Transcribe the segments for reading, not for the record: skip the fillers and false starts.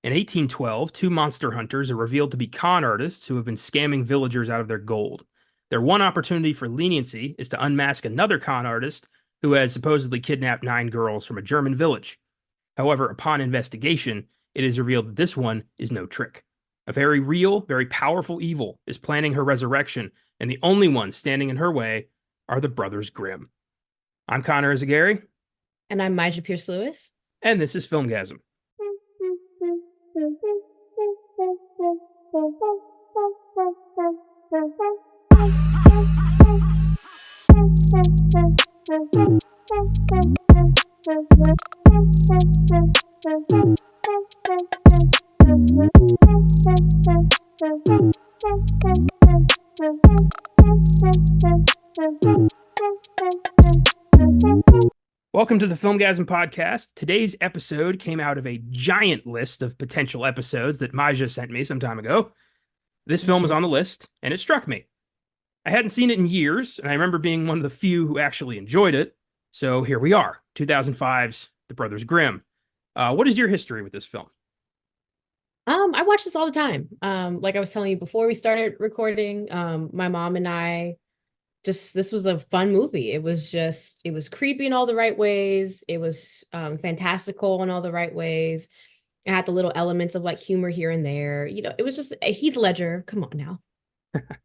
In 1812, two monster hunters are revealed to be con artists who have been scamming villagers out of their gold. Their one opportunity for leniency is to unmask another con artist who has supposedly kidnapped 9 girls from a German village. However, upon investigation, it is revealed that this one is no trick. A very real, very powerful evil is planning her resurrection, and the only ones standing in her way are the Brothers Grimm. I'm Connor Eyzaguirre, And I'm Mysia Pierce Lewis. and this is Filmgazm. Welcome to the Filmgazm podcast. Today's episode came out of a giant list of potential episodes that Mysia sent me some time ago. This film was on the list, and it struck me. I hadn't seen it in years, and I remember being one of the few who actually enjoyed it. So here we are, 2005's The Brothers Grimm. What is your history with this film? I watch this all the time. Like I was telling you before we started recording, my mom and I this was a fun movie. It was creepy in all the right ways. It was fantastical in all the right ways. It had the little elements of like humor here and there. It was just Heath Ledger. Come on now.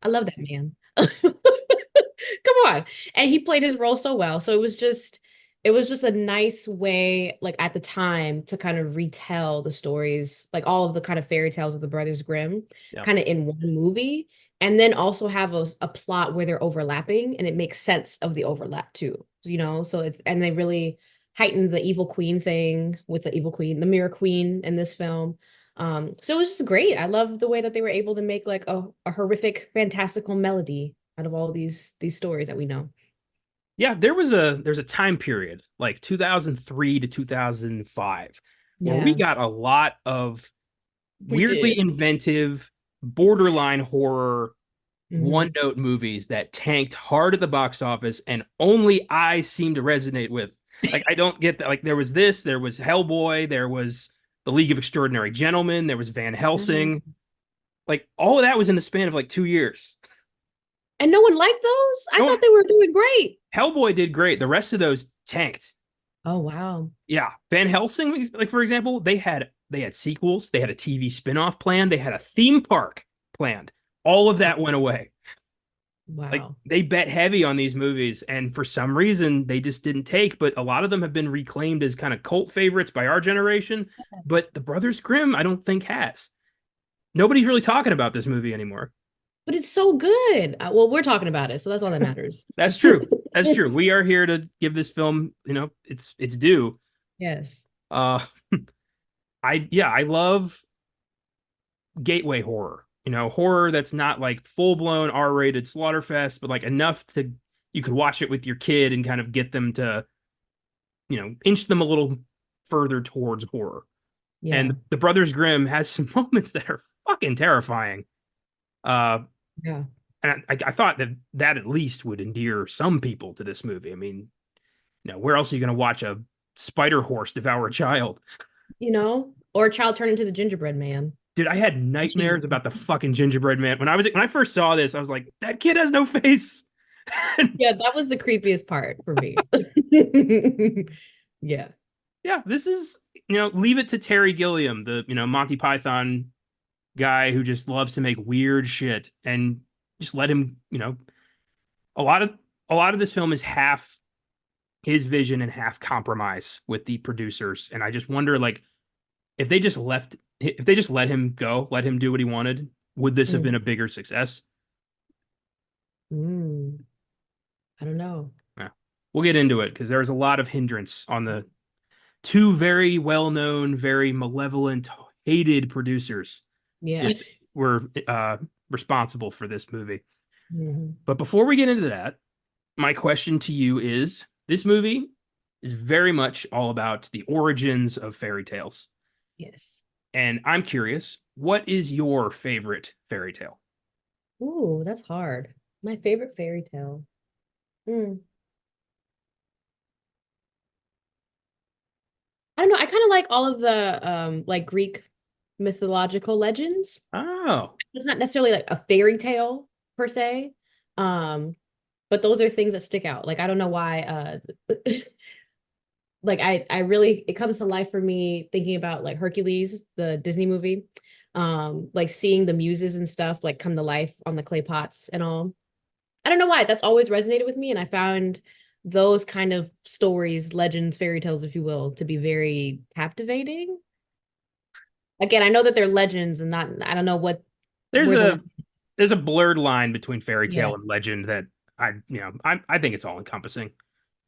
I love that man. Come on. And he played his role so well. So it was just a nice way, like at the time, to kind of retell the stories, like all of the kind of fairy tales of the Brothers Grimm, Yeah. kind of in one movie, and then also have a plot where they're overlapping and it makes sense of the overlap too, So and they really heightened the evil queen thing with the evil queen, the mirror queen in this film. So it was just great. I love the way that they were able to make like a horrific, fantastical melody out of all these stories that we know. Yeah, there's a time period, like 2003 to 2005, where we Yeah, got a lot of we weirdly did. inventive, borderline horror Hmm. one-note movies that tanked hard at the box office and only I seem to resonate with. Like I don't get that. Like there was Hellboy, there was The League of Extraordinary Gentlemen, there was Van Helsing. Like all of that was in the span of like 2 years. And no one liked those? I No thought one, they were doing great. Hellboy did great. The rest of those tanked. Oh, wow. Yeah, Van Helsing, like for example, they had sequels, they had a TV spinoff planned, they had a theme park planned. All of that went away. Like Wow. they bet heavy on these movies, and for some reason they just didn't take. But a lot of them have been reclaimed as kind of cult favorites by our generation. But the Brothers Grimm, I don't think has. Nobody's really talking about this movie anymore. But it's so good. Well, we're talking about it, so that's all that matters. That's true. That's true. We are here to give this film, it's due. Yes. Uh, I love gateway horror. Horror that's not like full blown R-rated slaughterfest, but like enough to you could watch it with your kid and kind of get them to, inch them a little further towards horror. Yeah. And The Brothers Grimm has some moments that are fucking terrifying. Uh, Yeah. and I thought that at least would endear some people to this movie. I mean, where else are you going to watch a spider horse devour a child? Or a child turned into the gingerbread man. Dude, I had nightmares about the fucking gingerbread man. When I first saw this, I was like, that kid has no face. Yeah, that was the creepiest part for me. Yeah. Yeah, this is, leave it to Terry Gilliam, the, Monty Python guy who just loves to make weird shit and just let him, a lot of this film is half his vision and half compromise with the producers. And I just wonder like if they just let him go, let him do what he wanted, would this have Mm. been a bigger success? Mm. I don't know. Yeah. We'll get into it because there's a lot of hindrance on the two very well-known, very malevolent, hated producers Yeah. that were responsible for this movie. Mhm. But before we get into that, my question to you is this movie is very much all about the origins of fairy tales. Yes. And I'm curious, what is your favorite fairy tale? Ooh, that's hard. My favorite fairy tale. Mm. I don't know. I kind of like all of the like Greek mythological legends. Oh, It's not necessarily like a fairy tale per se. Um, but those are things that stick out. Like I don't know why like I really it comes to life for me thinking about like Hercules, the Disney movie. Like seeing the muses and stuff like come to life on the clay pots and all. I don't know why that's always resonated with me and I found those kind of stories, legends, fairy tales if you will, to be very captivating. Again, I know that they're legends and not I don't know what there's where the line. there's a blurred line between fairy Yeah. tale and legend that I think it's all encompassing. Uh,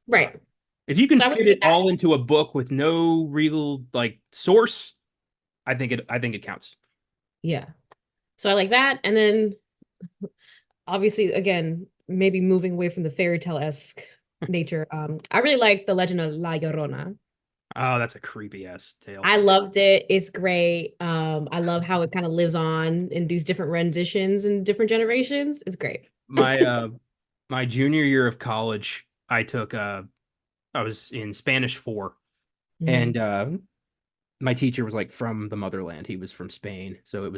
Right. if you can So I would fit say it that. all into a book with no real like source, I think it counts. Yeah. So I like that. And then obviously, again, maybe moving away from the fairy tale-esque nature. I really like the Legend of La Llorona. Oh, that's a creepy ass tale. I loved it. It's great. I love how it kind of lives on in these different renditions and different generations. It's great. My junior year of college, I was in Spanish 4, Mhm. and my teacher was like from the motherland. He was from Spain, so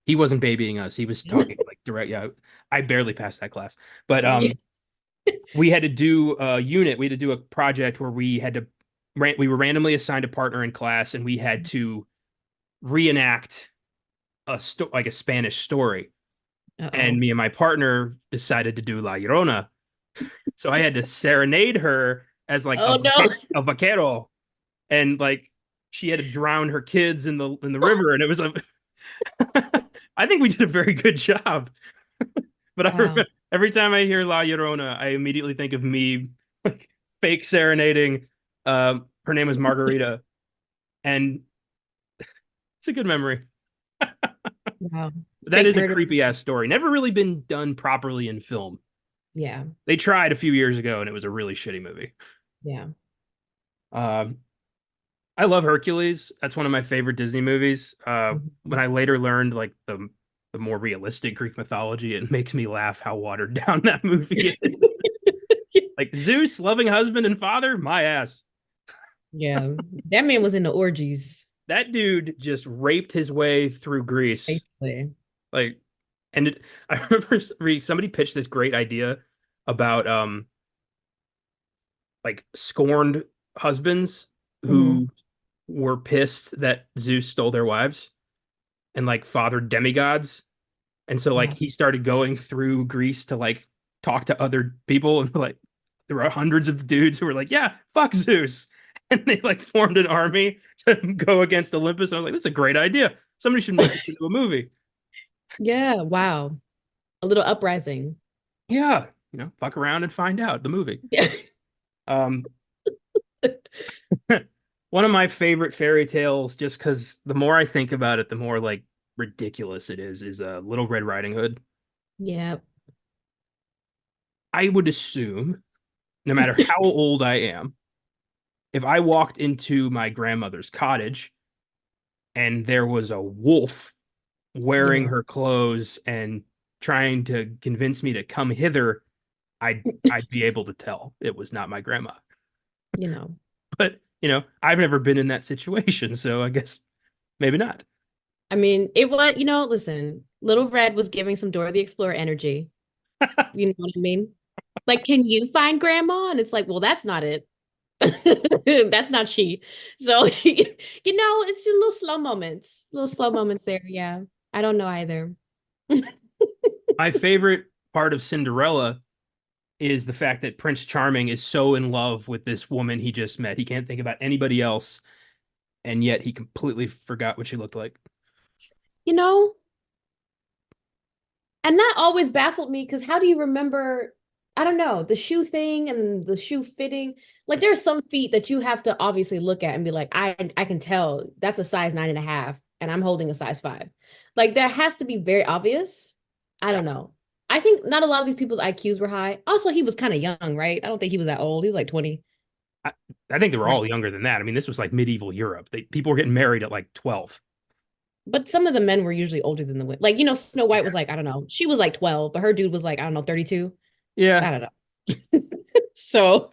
he wasn't babying us. He was talking like direct. Yeah, I barely passed that class, but Yeah. we had to do a unit. We had to do a project where we were randomly assigned a partner in class, and we had to reenact like a Spanish story. And Uh-oh. me and my partner decided to do La Llorona, so I had to serenade her as like Oh no. a vaquero, and like she had to drown her kids in the river, and it was a I think we did a very good job. But I Wow. remember, every time I hear La Llorona, I immediately think of me like fake serenading. Her name was Margarita, and it's a good memory. Wow. That Fake is a murder. creepy ass story. Never really been done properly in film. Yeah. They tried a few years ago, and it was a really shitty movie. Yeah. Um, I love Hercules. That's one of my favorite Disney movies. When Mhm. I later learned like the more realistic Greek mythology, it makes me laugh how watered down that movie is. Like Zeus, loving husband and father, my ass. Yeah. That man was in the orgies, That dude just raped his way through Greece. basically. Like, and I remember somebody pitched this great idea about like scorned husbands Mhm. who were pissed that Zeus stole their wives and like fathered demigods. And so like Wow. he started going through Greece to like talk to other people and like there were hundreds of dudes who were like, yeah, fuck Zeus. And they like formed an army to go against Olympus. And I was like, this is a great idea. Somebody should make this into a movie. Yeah. Wow. A little uprising. Yeah, fuck around and find out the movie. Yeah. Um, one of my favorite fairy tales, just because the more I think about it, the more like ridiculous it is Little Red Riding Hood. Yeah. I would assume, no matter how old I am, if I walked into my grandmother's cottage and there was a wolf You wearing know, her clothes and trying to convince me to come hither, I'd be able to tell it was not my grandma. you know. But, I've never been in that situation, so I guess maybe not. I mean, it was, listen, Little Red was giving some Dora the Explorer energy. You know what I mean? Like, can you find grandma? And it's like, well, that's not it. That's not she. So, it's just little slow moments there. Yeah. I don't know either. My favorite part of Cinderella is the fact that Prince Charming is so in love with this woman he just met. He can't think about anybody else, and yet he completely forgot what she looked like. You know, and that always baffled me because how do you remember, I don't know, the shoe thing and the shoe fitting? Like there are some feet that you have to obviously look at and be like, I can tell that's a size 9.5 and I'm holding a size 5. Like that has to be very obvious. I Yeah. don't know. I think not a lot of these people's IQs were high. Also, he was kind of young, right? I don't think he was that old. He was like 20. I, I think they were Right. all younger than that. I mean, this was like medieval Europe. People were getting married at like 12. But some of the men were usually older than the women. Like, Snow White was like, I don't know, she was like 12, but her dude was like, I don't know, 32. Yeah. I don't know. So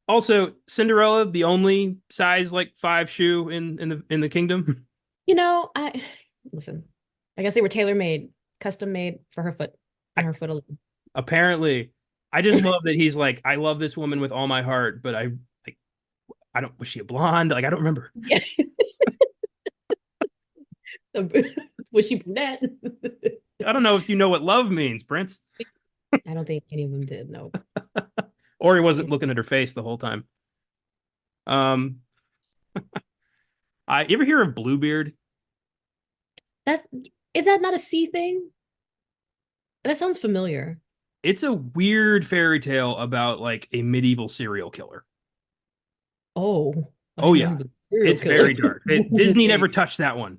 Also, Cinderella, the only size like 5 shoe in the kingdom. I listen. I guess they were tailor made, custom made for her foot I, and her foot alone. apparently, I just love that he's like, I love this woman with all my heart, but like, I don't, was she a blonde? Like, I don't remember. Yeah. Was she brunette? I don't know if you know what love means, Prince. I don't think any of them did. No. Or he wasn't looking at her face the whole time. Um, you ever hear of Bluebeard? That's is that not a C thing? That sounds familiar. It's a weird fairy tale about like a medieval serial killer. Oh, I Oh yeah, remember the serial it's killer. very dark. Disney never touched that one.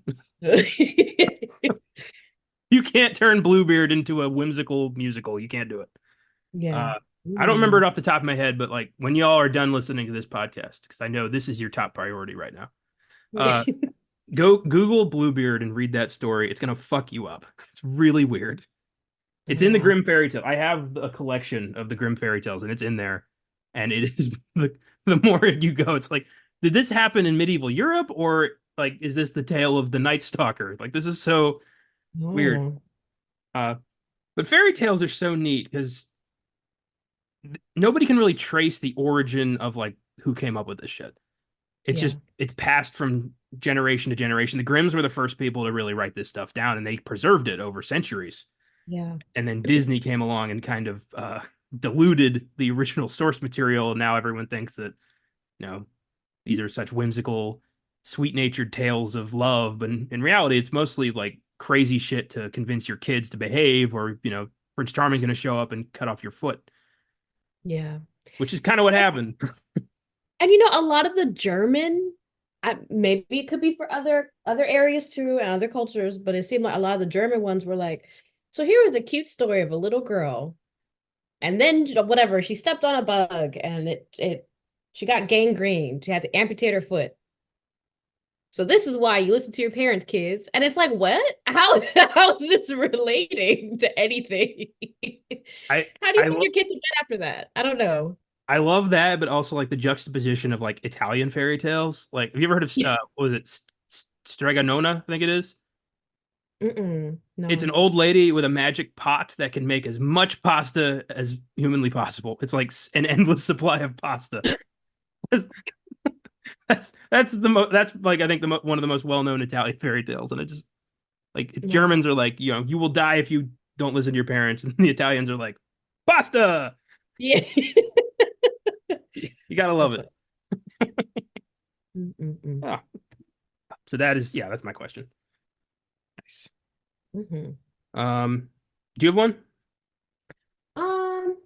You can't turn Bluebeard into a whimsical musical. You can't do it. Yeah. Uh, I don't remember Mm. it off the top of my head, but like when y'all are done listening to this podcast, because I know this is your top priority right now. Uh, go Google Bluebeard and read that story. It's gonna fuck you up. It's really weird. It's in the Yeah. Grimm fairy tale. I have a collection of the Grimm fairy tales, and it's in there. And it is the more you go, it's like, did this happen in medieval Europe, or like is this the tale of the Night Stalker? Like this is so weird. Oh, Uh, but fairy tales are so neat because nobody can really trace the origin of like who came up with this shit. It's yeah. just it's passed from generation to generation. The Grimms were the first people to really write this stuff down, and they preserved it over centuries. Yeah. And then Disney came along and kind of diluted the original source material. And now everyone thinks that these are such whimsical, sweet-natured tales of love, but in reality, it's mostly like crazy shit to convince your kids to behave, or Prince Charming's going to show up and cut off your foot, Yeah. which is kind of what happened. And a lot of the German, maybe it could be for other areas too and other cultures, but it seemed like a lot of the German ones were like, so here was a cute story of a little girl, and then whatever, she stepped on a bug and it she got gangrene. She had to amputate her foot. So this is why you listen to your parents, kids. And it's like, what? How is this relating to anything? I How do you I send your kid to bed after that? I don't know. I love that, but also like the juxtaposition of like Italian fairy tales. Like, have you ever heard of what was it, Stregonona? I think it is. Mm-mm, It's an no. old lady with a magic pot that can make as much pasta as humanly possible. It's like an endless supply of pasta. That's that's like I think one of the most well-known Italian fairy tales, and it just like Wow. Germans are like you will die if you don't listen to your parents, and the Italians are like pasta. Yeah. You gotta love That's it. what. Mm-mm-mm. Ah, so that is that's my question. Nice. Mm-hmm. Um, do you have one? Um,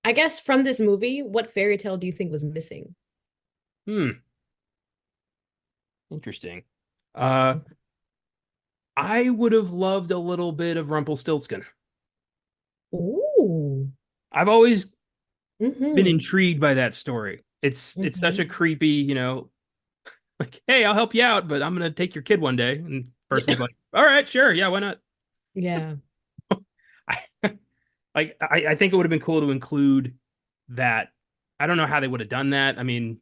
I guess from this movie, what fairy tale do you think was missing? Hmm, interesting. Uh, I would have loved a little bit of Rumpelstiltskin. Ooh. I've always been Mm-hmm. intrigued by that story. It's such Mm-hmm. a creepy, like, hey, I'll help you out, but I'm gonna take your kid one day. And the person's like, all right, sure, yeah, why not? Yeah. I I think it would have been cool to include that. I don't know how they would have done that. I mean,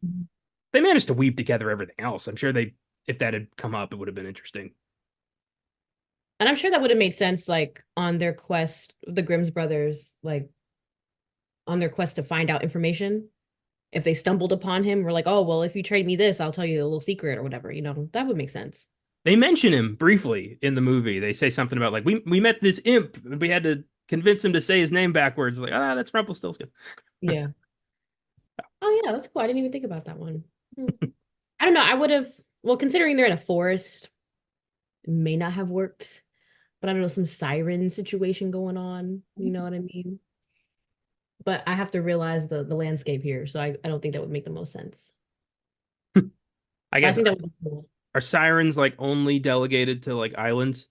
they managed to weave together everything else. I'm sure if that had come up, it would have been interesting. And I'm sure that would have made sense, like on their quest, the Grimm's brothers, like on their quest to find out information. If they stumbled upon him, we're like, oh, well, if you trade me this, I'll tell you a little secret or whatever, that would make sense. They mention him briefly in the movie. They say something about like we met this imp, and we had to convince him to say his name backwards. Like, that's Rumpelstiltskin. Yeah. Oh, yeah, that's cool. I didn't even think about that one. Hmm. I don't know. I would have, well, considering they're in a forest, it may not have worked, but I don't know, some siren situation going on. You know what I mean? But I have to realize the landscape here, so I don't think that would make the most sense. I But I guess think that would be cool. are sirens like only delegated to like islands?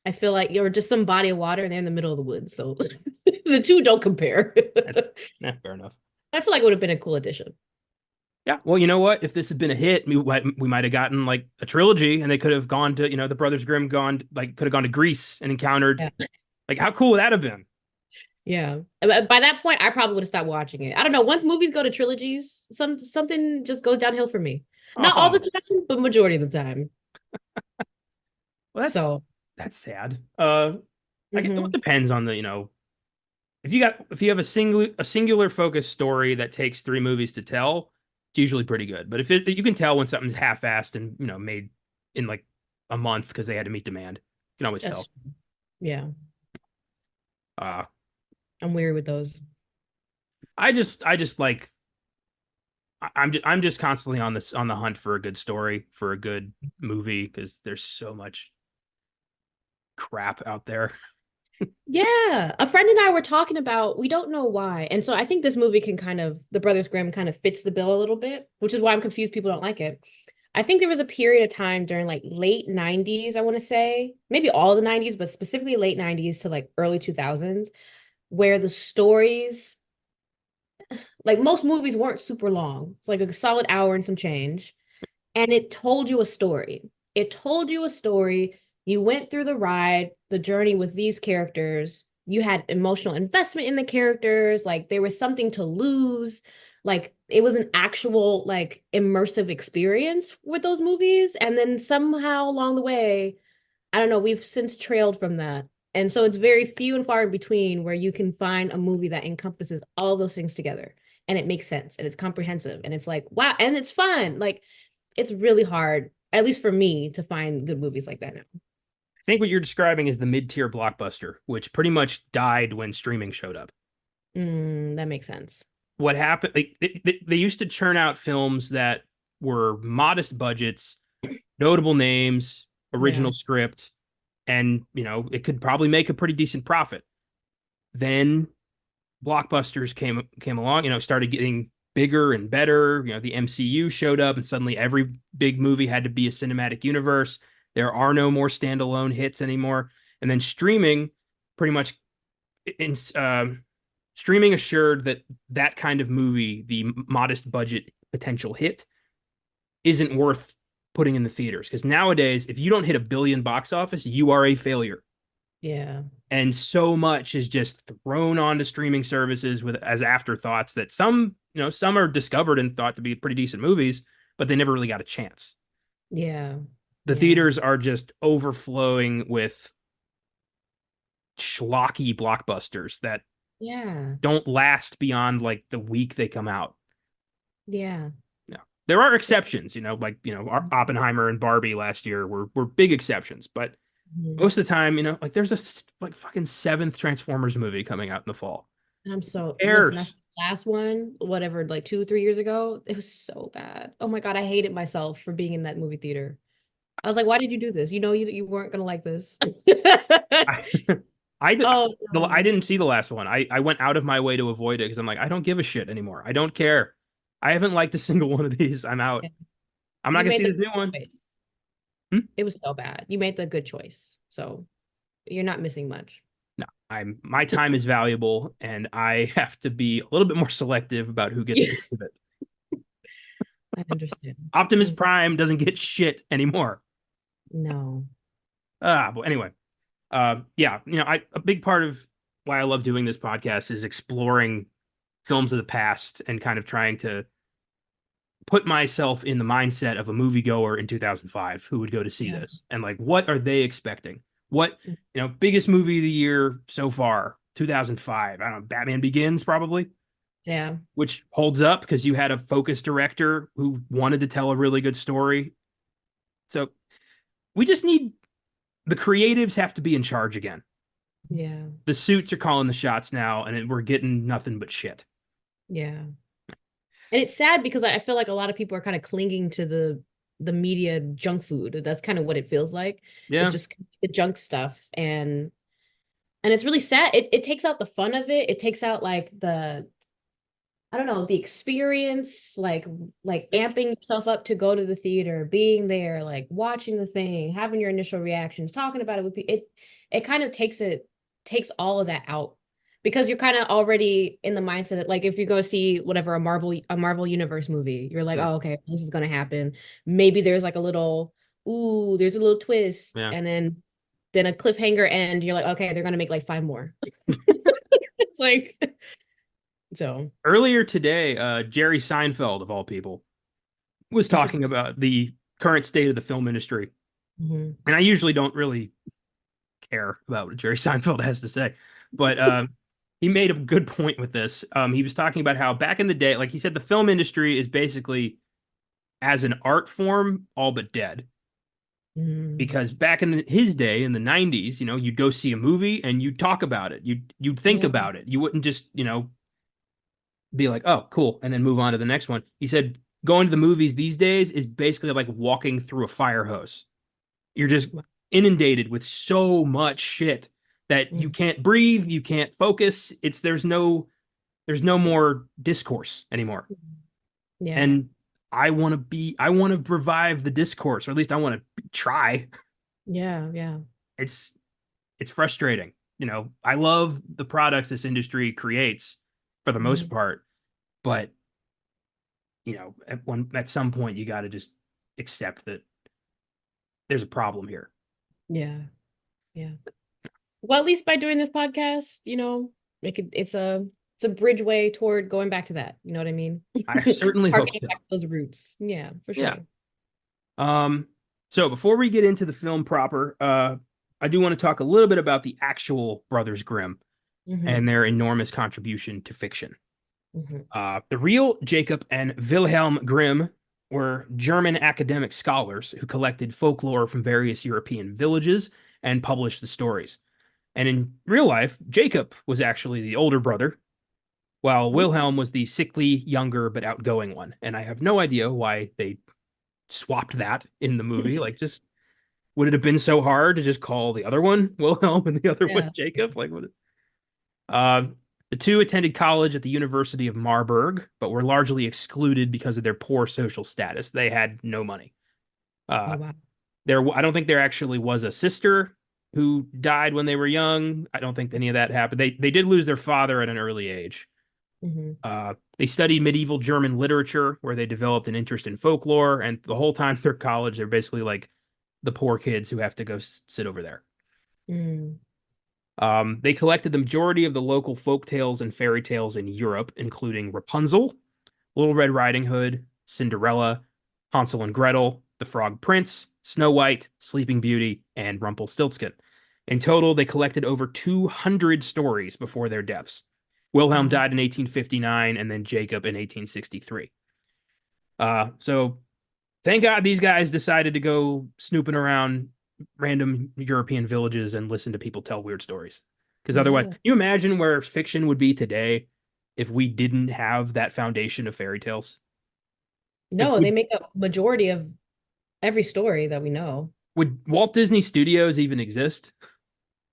I feel like you're just some body of water and they're in the middle of the woods, so the two don't compare. That's fair enough. I feel like it would have been a cool addition. Yeah. Well, you know what? If this had been a hit, we might have gotten like a trilogy, and they could have gone to the Brothers Grimm could have gone to Greece and encountered Yeah. like how cool would that have been? Yeah. By that point, I probably would have stopped watching it. I don't know. Once movies go to trilogies, something just goes downhill for me. Not all the Oh, time, but majority of the time. well, So, that's sad. I guess it mhm. depends on the, if you have a singular focused story that takes three movies to tell, it's usually pretty good. But if you can tell when something's half-assed and made in like a month because they had to meet demand, you can always tell. That's yeah. Uh, I'm weird with those. I just like I'm just constantly on the hunt for a good story, for a good movie because there's so much crap out there. Yeah, a friend and I were talking about, we don't know why. And so I think this movie can kind of, the Brothers Grimm kind of fits the bill a little bit, which is why I'm confused people don't like it. I think there was a period of time during like late 90s, I want to say, maybe all the 90s, but specifically late 90s to like early 2000s, where the stories, like most movies weren't super long. It's like a solid hour and some change. And it told you a story. It told you a story. You went through the ride, the journey with these characters. You had emotional investment in the characters. Like there was something to lose. Like it was an actual, like, immersive experience with those movies. And then somehow along the way, I don't know, we've since trailed from that. And so it's very few and far in between where you can find a movie that encompasses all those things together and it makes sense and it's comprehensive and it's like, wow, and it's fun. Like it's really hard, at least for me, to find good movies like that now. I think what you're describing is the mid-tier blockbuster, which pretty much died when streaming showed up. That makes sense. What happened? They used to churn out films that were modest budgets, notable names, Yeah. original script, and it could probably make a pretty decent profit. Then blockbusters came along, started getting bigger and better. The MCU showed up, and suddenly every big movie had to be a cinematic universe. There are no more standalone hits anymore. And then pretty much in streaming assured that that kind of movie, the modest budget potential hit, isn't worth putting in the theaters. Because nowadays, if you don't hit a billion box office, you are a failure. Yeah. And so much is just thrown onto streaming services with as afterthoughts that some are discovered and thought to be pretty decent movies, but they never really got a chance. Yeah. The Yeah. theaters are just overflowing with schlocky blockbusters that Yeah. don't last beyond like the week they come out. Yeah. No. There are exceptions, like Oppenheimer and Barbie last year were big exceptions, but Mhm. most of the time, like there's a like fucking seventh Transformers movie coming out in the fall. And I'm so, Who listen, that's cares? the last one, whatever, like 2, 3 years ago. It was so bad. Oh my God, I hated myself for being in that movie theater. I was like, why did you do this? You know, you weren't gonna like this. I, I, Oh I no. didn't see the last one. I went out of my way to avoid it because I'm like, I don't give a shit anymore. I don't care. I haven't liked a single one of these. I'm out. Yeah. I'm not You gonna made see the this new good one. choice. Hmm? It was so bad. You made the good choice. So you're not missing much. No, my time is valuable, and I have to be a little bit more selective about who gets a Yeah, piece of it. I understand. Optimus Mm, Prime doesn't get shit anymore. no. But anyway, yeah, a big part of why I love doing this podcast is exploring films of the past and kind of trying to put myself in the mindset of a moviegoer in 2005 who would go to see Yeah. this and like what are they expecting? What, biggest movie of the year so far, 2005. I don't know, Batman Begins probably, Yeah. which holds up because you had a focused director who wanted to tell a really good story. So we just need the creatives have to be in charge again. Yeah. The suits are calling the shots now, and we're getting nothing but shit. Yeah. And it's sad because I feel like a lot of people are kind of clinging to the media junk food. That's kind of what it feels like. It's Yeah, just the junk stuff. And it's really sad. It takes out the fun of it. It takes out like the, I don't know, the experience, like amping yourself up to go to the theater, being there, like watching the thing, having your initial reactions, talking about it with people. It kind of takes all of that out because you're kind of already in the mindset that, like, if you go see whatever a Marvel Universe movie, you're like, yeah, oh, okay, this is gonna happen. Maybe there's like a little, ooh, there's a little twist, yeah. and then a cliffhanger end. You're like, okay, they're gonna make like five more. Like, so. Earlier today, Jerry Seinfeld, of all people, was talking Interesting. about the current state of the film industry. Mhm. And I usually don't really care about what Jerry Seinfeld has to say, but he made a good point with this. He was talking about how back in the day, like he said, the film industry is basically as an art form all but dead. Mm. Because back in his day in the 90s, you'd go see a movie and you'd talk about it. You'd think Yeah. about it. You wouldn't just, be like, "Oh, cool," and then move on to the next one. He said going to the movies these days is basically like walking through a fire hose. You're just inundated with so much shit that you Mm. can't breathe, you can't focus. There's no more discourse anymore. Yeah. And I want to revive the discourse, or at least I want to try. Yeah. Yeah. It's it's frustrating. I love the products this industry creates for the most Mhm. part, but at some point you got to just accept that there's a problem here. Yeah. Yeah. Well, at least by doing this podcast, it's a bridgeway toward going back to that. You know what I mean? I certainly hope Harkening so. back to those roots. Yeah, for Yeah. sure. Um, so before we get into the film proper, I do want to talk a little bit about the actual Brothers Grimm Hmm. and their enormous contribution to fiction. Hmm. The real Jacob and Wilhelm Grimm were German academic scholars who collected folklore from various European villages and published the stories. And in real life, Jacob was actually the older brother, while Wilhelm was the sickly, younger, but outgoing one. And I have no idea why they swapped that in the movie. Like, just would it have been so hard to just call the other one Wilhelm and the other one Yeah. Jacob? Like, what? Uh, the two attended college at the University of Marburg, but were largely excluded because of their poor social status. They had no money. Oh Uh, wow. I don't think there actually was a sister who died when they were young. I don't think any of that happened. They did lose their father at an early age. Hmm. They studied medieval German literature, where they developed an interest in folklore, and the whole time through college, they're basically like the poor kids who have to go sit over there. Mm. They collected the majority of the local folk tales and fairy tales in Europe, including Rapunzel, Little Red Riding Hood, Cinderella, Hansel and Gretel, The Frog Prince, Snow White, Sleeping Beauty, and Rumpelstiltskin. In total, they collected over 200 stories before their deaths. Wilhelm Wow. died in 1859 and then Jacob in 1863. So thank God these guys decided to go snooping around random European villages and listen to people tell weird stories. Because otherwise, Yeah. can you imagine where fiction would be today if we didn't have that foundation of fairy tales? Like, No, they make a majority of every story that we know. would Walt Disney Studios even exist?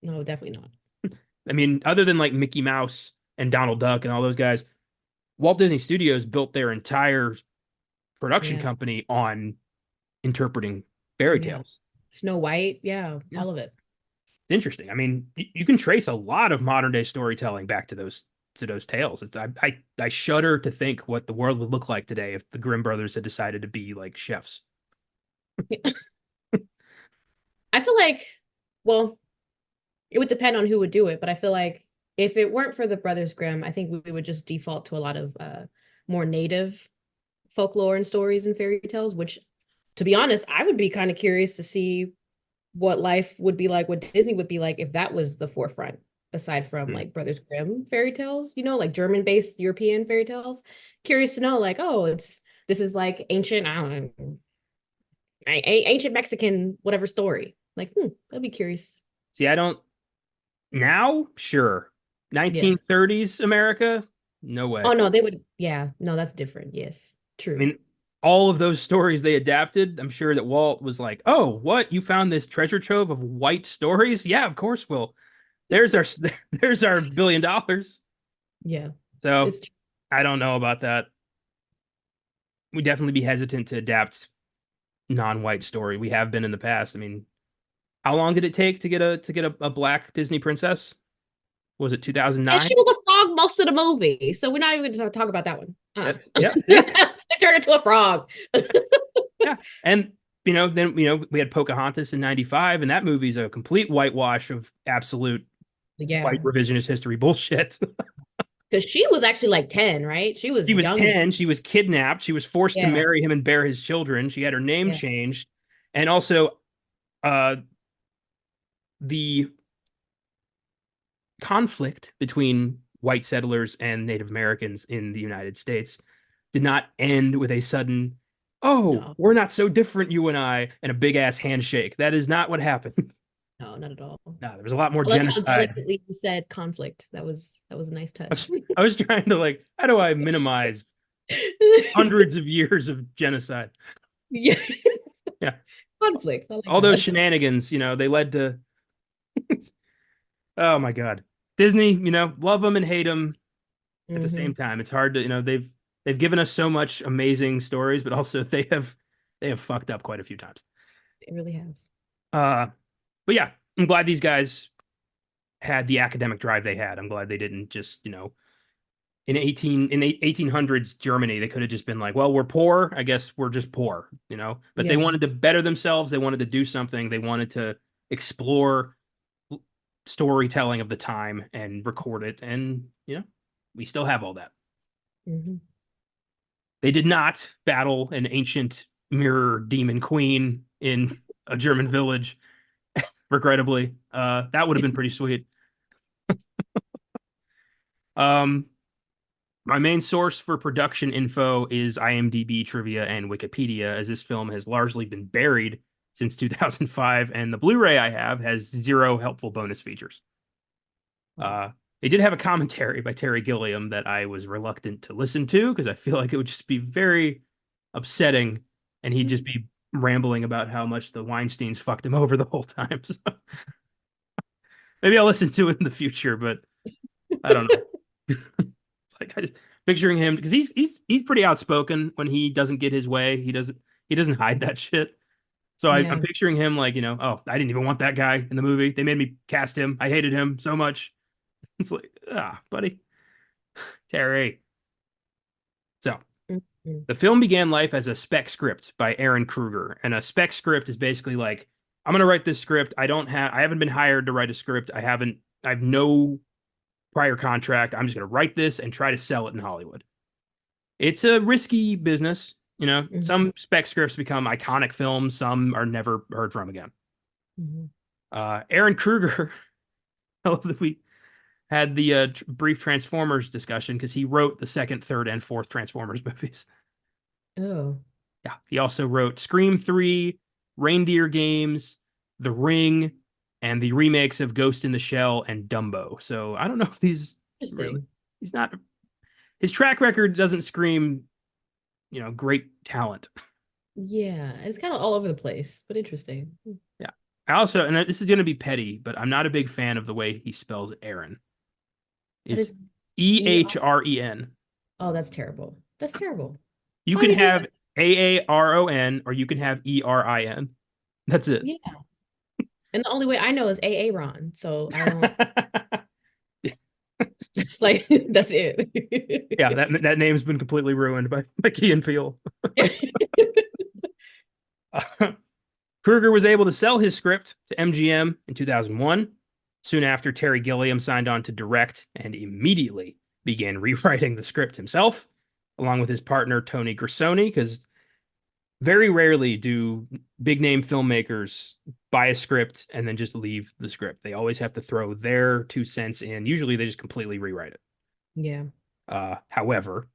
No, definitely not. I mean, other than like Mickey Mouse and Donald Duck and all those guys, Walt Disney Studios built their entire production Yeah. company on interpreting fairy Yeah. tales. Snow White. Yeah. Yeah. All of it. It's interesting. I mean, you can trace a lot of modern day storytelling back to those tales. I shudder to think what the world would look like today if the Grimm brothers had decided to be like chefs. I feel like, well, it would depend on who would do it, but I feel like if it weren't for the Brothers Grimm, I think we would just default to a lot of more native folklore and stories and fairy tales, which, to be honest, I would be kind of curious to see what life would be like, what Disney would be like if that was the forefront, aside from Hmm. like Brothers Grimm fairy tales, like German-based European fairy tales. Curious to know, like, oh, this is like ancient, I don't know, ancient Mexican whatever story. Like, I'd be curious. See, I don't now, sure. Yes. 1930s America? No way. Oh no, they would. Yeah, no, that's different. Yes, I true. mean, all of those stories they adapted, I'm sure that Walt was like, "Oh, what? You found this treasure trove of white stories? Yeah, of course, Will. There's our there's our $1 billion." Yeah, So, it's I don't know about that. We definitely be hesitant to adapt non-white story. We have been in the past. I mean, how long did it take to get a black Disney princess? Was it and 2009? she was a frog most of the movie, so we're not even going to talk about that one. That's yeah, see? They turned into a frog. Yeah. And then we had Pocahontas in 95 and that movie's a complete whitewash of absolute Yeah. white revisionist history bullshit. Because she was actually like 10, right? She was She was young. 10. She was kidnapped. She was forced to Yeah. marry him and bear his children. She had her name Yeah. changed. And also, uh, the conflict between white settlers and Native Americans in the United States did not end with a sudden, oh, No. we're not so different, you and a big ass handshake. That is not what happened. No, not at all. No, there was a lot more I like how genocide. delicately you said conflict. That was a nice I touch. was, I was trying to like, how do I minimize hundreds of years of genocide? Yeah. Yeah. Conflict. I like All those that. shenanigans, they led to, oh my God. Disney, love them and hate them at the same Hmm. time. It's hard to, they've given us so much amazing stories, but also they have fucked up quite a few times. They really have. Uh, but yeah, I'm glad these guys had the academic drive they had. I'm glad they didn't just, in 1800s Germany, they could have just been like, well, we're poor. I guess we're just poor. But they Yeah. wanted to better themselves. They wanted to do something. They wanted to explore storytelling of the time and record it. And, we still have all that. Hmm. They did not battle an ancient mirror demon queen in a German village, regrettably. That would have been pretty sweet. Um, my main source for production info is IMDb trivia and Wikipedia, as this film has largely been buried since 2005, and the Blu-ray I have has zero helpful bonus features. Oh. They did have a commentary by Terry Gilliam that I was reluctant to listen to because I feel like it would just be very upsetting, and he'd just be rambling about how much the Weinsteins fucked him over the whole time. So maybe I'll listen to it in the future, but I don't know. It's like I just picturing him because he's pretty outspoken when he doesn't get his way. He doesn't hide that shit. So I'm Yeah. picturing him like, oh, I didn't even want that guy in the movie. They made me cast him. I hated him so much. It's like, buddy, Terry. So Mhm. the film began life as a spec script by Aaron Kruger, and a spec script is basically like, I'm gonna write this script. I haven't been hired to write a script. I have no prior contract. I'm just gonna write this and try to sell it in Hollywood. It's a risky business. Mhm. Some spec scripts become iconic films. Some are never heard from again. Mhm. Aaron Kruger, I love that we had the brief Transformers discussion because he wrote the second, third, and fourth Transformers movies. Oh. Yeah, he also wrote Scream 3, Reindeer Games, The Ring, and the remakes of Ghost in the Shell and Dumbo. So I don't know if really, Interesting. he's not, his track record doesn't scream, great talent. Yeah. It's kind of all over the place, but interesting. Yeah. I also, and this is going to be petty, but I'm not a big fan of the way he spells Aaron. That It's is E. Ehren. Oh, that's terrible. That's terrible. You Why would can you do have that? Aaron or you can have Erin. That's it. Yeah. And the only way I know is A. Ron. So I don't, it's like, that's Yeah, it. that name's been completely ruined by Key and Peele. Kruger was able to sell his script to MGM in 2001. Soon after, Terry Gilliam signed on to direct and immediately began rewriting the script himself, along with his partner Tony Grisoni, because very rarely do big name filmmakers buy a script and then just leave the script. They always have to throw their 2 cents in. Usually they just completely rewrite it. Yeah. However,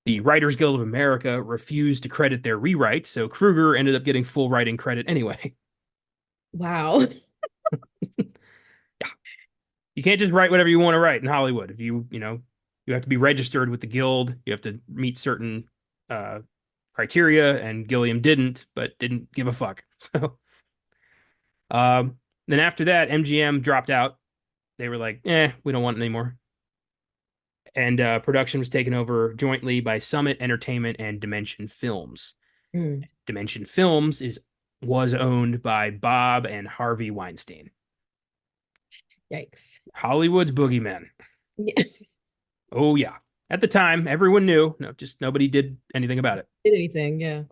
the Writers Guild of America refused to credit their rewrites, so Kruger ended up getting full writing credit anyway. Wow. Yeah, you can't just write whatever you want to write in Hollywood. If you have to be registered with the guild. You have to meet certain uh, criteria, and Gilliam didn't, but didn't give a fuck. So, then after that, MGM dropped out. They were like, we don't want it anymore. And production was taken over jointly by Summit Entertainment and Dimension Films. Mm, Dimension Films was owned by Bob and Harvey Weinstein, yikes. Hollywood's boogeymen. Yes. Oh yeah. At the time, everyone knew. No, just nobody did anything about it. Did anything, yeah.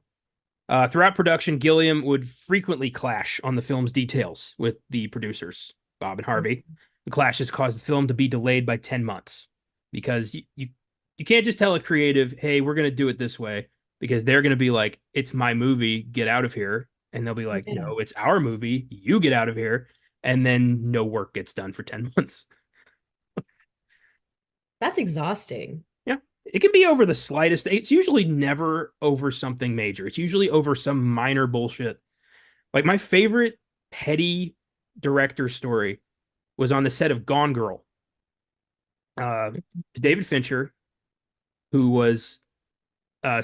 Throughout production, Gilliam would frequently clash on the film's details with the producers, Bob and Harvey, The clashes caused the film to be delayed by 10 months because you can't just tell a creative, hey, we're going to do it this way because they're going to be like, it's my movie, get out of here. And they'll be like, Yeah. no, it's our movie, you get out of here. And then no work gets done for 10 months. That's exhausting. Yeah. It can be over the slightest. It's usually never over something major. It's usually over some minor bullshit. Like my favorite petty director story was on the set of Gone Girl. David Fincher, who was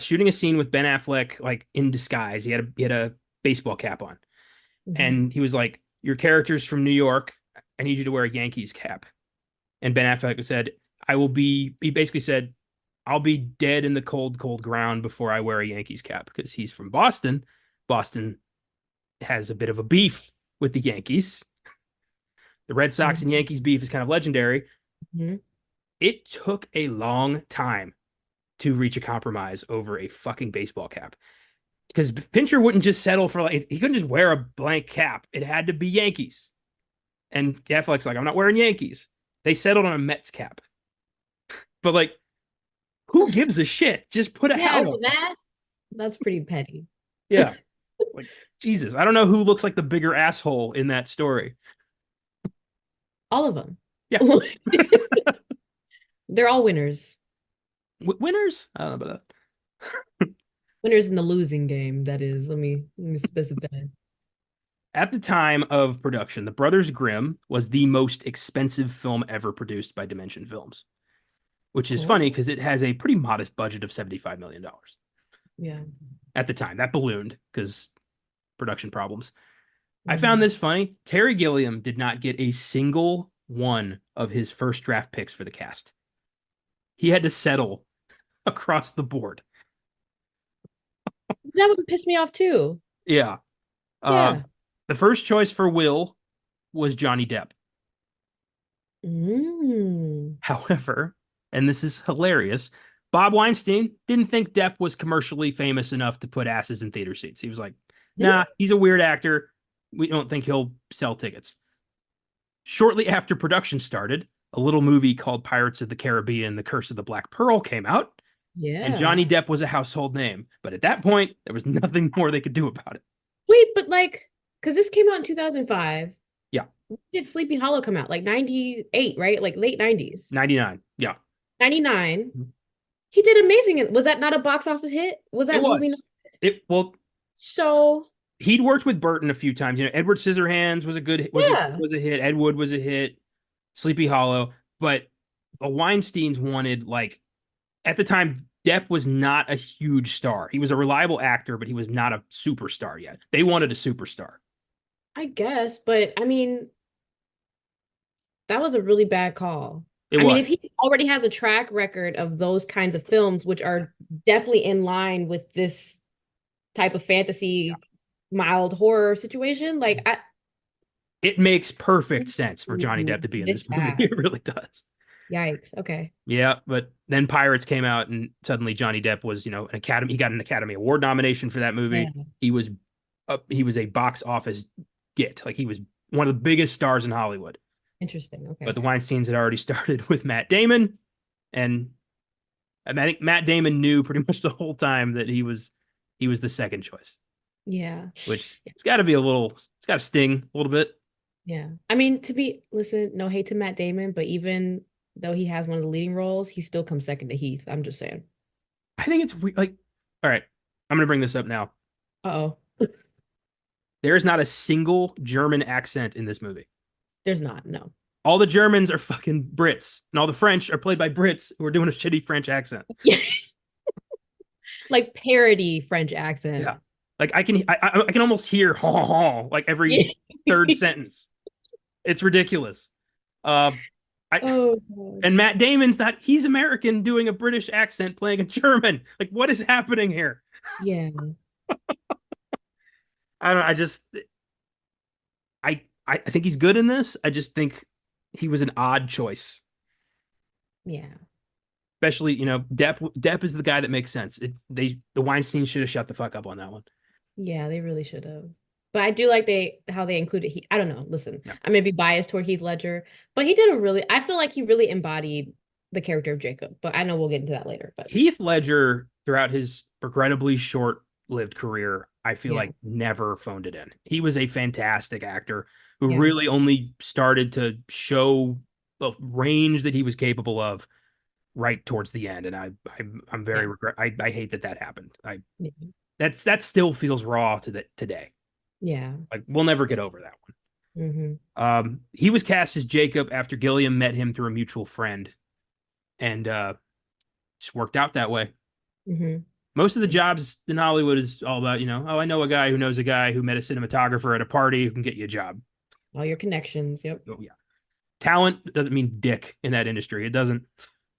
shooting a scene with Ben Affleck, like in disguise. He had a baseball cap on, Mhm. and he was like, "Your character's from New York. I need you to wear a Yankees cap." And Ben Affleck said, "I will be." He basically said, "I'll be dead in the cold, cold ground before I wear a Yankees cap," because he's from Boston. Boston has a bit of a beef with the Yankees. The Red Sox and Yankees beef is kind of legendary. Mhm. It took a long time to reach a compromise over a fucking baseball cap because Fincher wouldn't just settle for like he couldn't just wear a blank cap. It had to be Yankees. And Affleck's like, I'm not wearing Yankees. They settled on a Mets cap. But like, who gives a shit? Just put a Yeah, hat over on. that's pretty petty. Yeah. Like, Jesus. I don't know who looks like the bigger asshole in that story. All of them. Yeah. They're all winners. Winners? I don't know about Winners in the losing game, that is. Let me specify. At the time of production, The Brothers Grimm was the most expensive film ever produced by Dimension Films, which is Oh, funny because it has a pretty modest budget of $75 million dollars yeah. at the time. That ballooned because production problems. I found Mhm. this funny. Terry Gilliam did not get a single one of his first draft picks for the cast. He had to settle across the board. That would piss me off too. Yeah. Uh, Yeah. the first choice for Will was Johnny Depp. Mm. However, and this is hilarious, Bob Weinstein didn't think Depp was commercially famous enough to put asses in theater seats. He was like, nah, he's a weird actor. We don't think he'll sell tickets. Shortly after production started, a little movie called Pirates of the Caribbean: The Curse of the Black Pearl came out, and Yeah. Johnny Depp was a household name. But at that point, there was nothing more they could do about it. Wait, but like, because this came out in 2005. Yeah, When did Sleepy Hollow come out? Like 98, right? Like late 90s. 99. Yeah, 99. He did amazing. Was that not a box office hit? Was it that movie not? was. Well, So, he'd worked with Burton a few times. You know, Edward Scissorhands was a good yeah. was a hit. Ed Wood was a hit. Sleepy Hollow, but the Weinstein's wanted like at the time. Depp was not a huge star. He was a reliable actor, but he was not a superstar yet. They wanted a superstar. I guess, but I mean, that was a really bad call. It I mean, if was. he already has a track record of those kinds of films, which are definitely in line with this type of fantasy, mild horror situation, like I It makes perfect sense for Johnny Ooh, Depp to be in this this movie. It bad. really does. Yikes. Okay. Yeah, but then Pirates came out, and suddenly Johnny Depp was, an Academy. He got an Academy Award nomination for that Yeah. movie. He was a box office get. Like he was one of the biggest stars in Hollywood. Interesting. But Okay. the Weinstein's had already started with Matt Damon, and I think Matt Damon knew pretty much the whole time that he was the second choice, Yeah. which it's got to sting a little bit. Yeah. I mean, listen, no hate to Matt Damon, but even though he has one of the leading roles, he still comes second to Heath. I'm just saying. I think it's like, all right, I'm gonna bring this up now. Uh-oh. There is not a single German accent in this movie. There's not. No. All the Germans are fucking Brits, and all the French are played by Brits who are doing a shitty French accent. Yeah. Like parody French accent. Yeah, like I can almost hear ha ha ha like every Yeah. third sentence. It's ridiculous. Uh, I Oh God. and Matt Damon's not. He's American doing a British accent playing a German. Like what is happening here? Yeah. I don't. I just. I think he's good in this. I just think he was an odd choice. Yeah. Especially, Depp is the guy that makes sense. The Weinstein should have shut the fuck up on that one. Yeah, they really should have. But I do like how they included he I don't know, listen, Yeah. I may be biased toward Heath Ledger, but he did a really I feel like he really embodied the character of Jacob. But I know we'll get into that later. But Heath Ledger, throughout his regrettably short-lived career, I feel yeah, like never phoned it in. He was a fantastic actor who yeah, really only started to show the range that he was capable of right towards the end, and I'm very yeah, regret. I hate that that happened. I yeah, that still feels raw to today. yeah. Like we'll never get over that one. Hmm. He was cast as Jacob after Gilliam met him through a mutual friend, and just worked out that way. Hmm. Most of the jobs in Hollywood is all about, oh, I know a guy who knows a guy who met a cinematographer at a party who can get you a job. All your connections. Yep. Oh yeah, talent doesn't mean dick in that industry. It doesn't.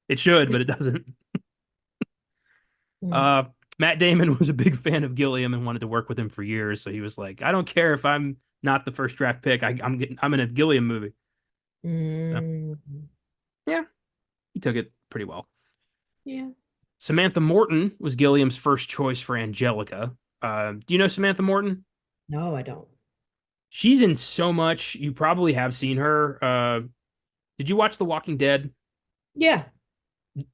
It should, but it doesn't. Mm. Uh, Matt Damon was a big fan of Gilliam and wanted to work with him for years. So he was like, I don't care if I'm not the first draft pick. I'm in a Gilliam movie. So, Mm. yeah, he took it pretty well. Yeah. Samantha Morton was Gilliam's first choice for Angelica. Do you know Samantha Morton? No, I don't. She's in so much. You probably have seen her. Did you watch The Walking Dead? Yeah.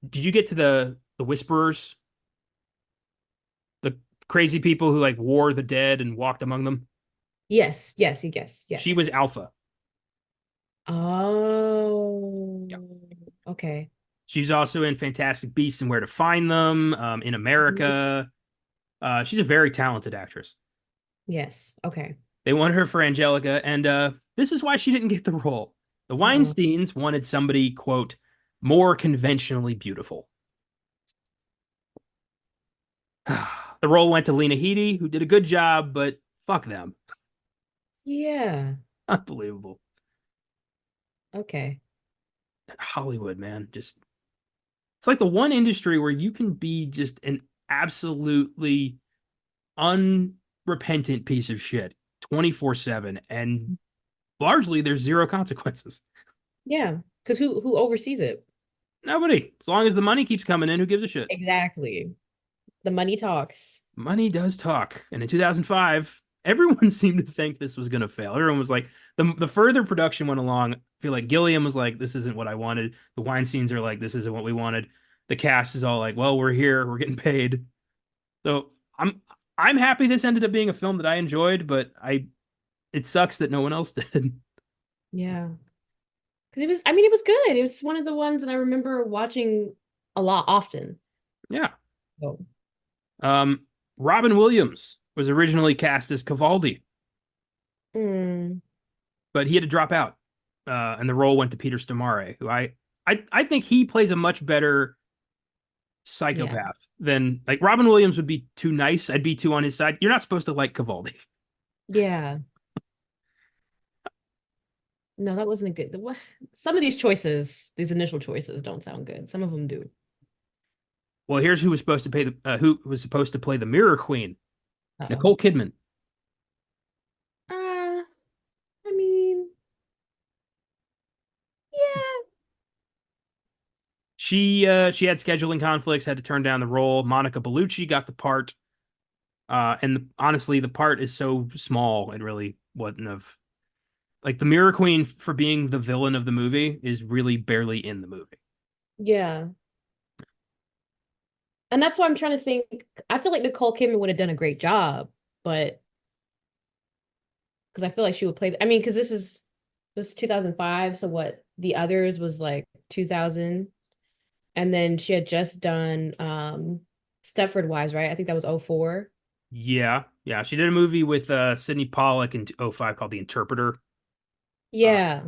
Did you get to the Whisperers, the crazy people who like wore the dead and walked among them? Yes. Yes. Yes. She Yes. was Alpha. Yeah. Oh. Okay. She's also in Fantastic Beasts and Where to Find Them, in Mhm. America. She's a very talented actress. Yes. Okay. They wanted her for Angelica, and this is why she didn't get the role. The Uh-oh. Weinsteins wanted somebody, quote, more conventionally beautiful. The role went to Lena Headey, who did a good job, but fuck them. Yeah. Unbelievable. Okay. Hollywood, man. Just it's like the one industry where you can be just an absolutely unrepentant piece of shit 24/7 and largely there's zero consequences. Yeah. Because who oversees it? Nobody. As long as the money keeps coming in, who gives a shit? Exactly. The money talks. Money does talk. And in 2005, everyone seemed to think this was going to fail. Everyone was like, the further production went along, I feel like Gilliam was like, this isn't what I wanted. The Weinsteins are like, this isn't what we wanted. The cast is all like, well, we're here, we're getting paid. So I'm happy this ended up being a film that I enjoyed, but it sucks that no one else did. Yeah. Because it was, I mean, it was good. It was one of the ones that I remember watching a lot often. Yeah. Oh. Um, Robin Williams was originally cast as Cavaldi, Mm, but he had to drop out, and the role went to Peter Stormare, who I think he plays a much better yeah. psychopath than like Robin Williams would be too nice. I'd be too on his side. You're not supposed to like Cavaldi. Yeah. No, that wasn't a good. Some of these choices, these initial choices, don't sound good. Some of them do. Well, here's who was supposed to pay the who was supposed to play the Mirror Queen, Uh-oh. Nicole Kidman. I mean, yeah. She had scheduling conflicts, had to turn down the role. Monica Bellucci got the part. Honestly, the part is so small, it really wouldn't have like the Mirror Queen for being the villain of the movie is really barely in the movie. Yeah. And that's why I'm trying to think. I feel like Nicole Kidman would have done a great job, but because I feel like she would play. I mean, because this was 2005, so what the others was like 2000, and then she had just done Stepford Wives, right? I think that was 04. Yeah, yeah. She did a movie with Sidney Pollack in '05 called The Interpreter. Uh, Yeah.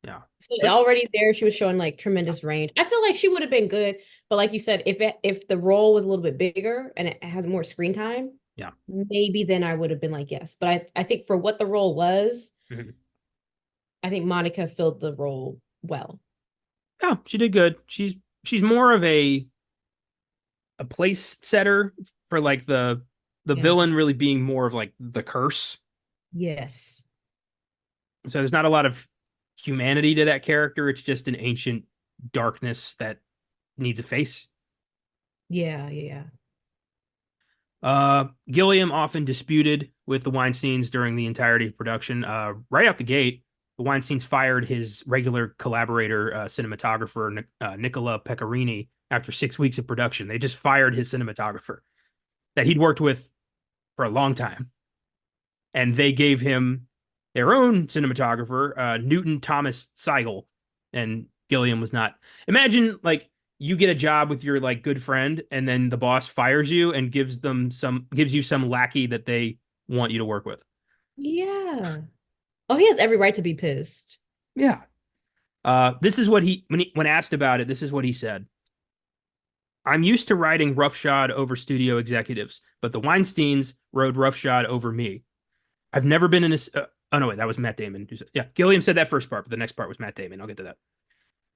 yeah. So But already there, she was showing like tremendous range. I feel like she would have been good, but like you said, if the role was a little bit bigger and it has more screen time, yeah. maybe then I would have been like yes. But I think for what the role was, Mhm. I think Monica filled the role well. Yeah, she did good. She's more of a place setter for like the Yeah. villain really being more of like the curse. Yes. So there's not a lot of humanity to that character. It's just an ancient darkness that needs a face. Yeah. Yeah. Gilliam often disputed with the Weinsteins during the entirety of production. Right out the gate, the Weinsteins fired his regular collaborator, cinematographer Nicola Pecorini after 6 weeks of production. They just fired his cinematographer that he'd worked with for a long time, and they gave him their own cinematographer, Newton Thomas Seigel, and Gilliam was not. Imagine like you get a job with your like good friend, and then the boss fires you and gives you some lackey that they want you to work with. Yeah. Oh, he has every right to be pissed. Yeah. This is what when asked about it, this is what he said. I'm used to riding roughshod over studio executives, but the Weinsteins rode roughshod over me. I've never been in a. Oh no, wait, that was Matt Damon. Yeah, Gilliam said that first part, but the next part was Matt Damon. I'll get to that.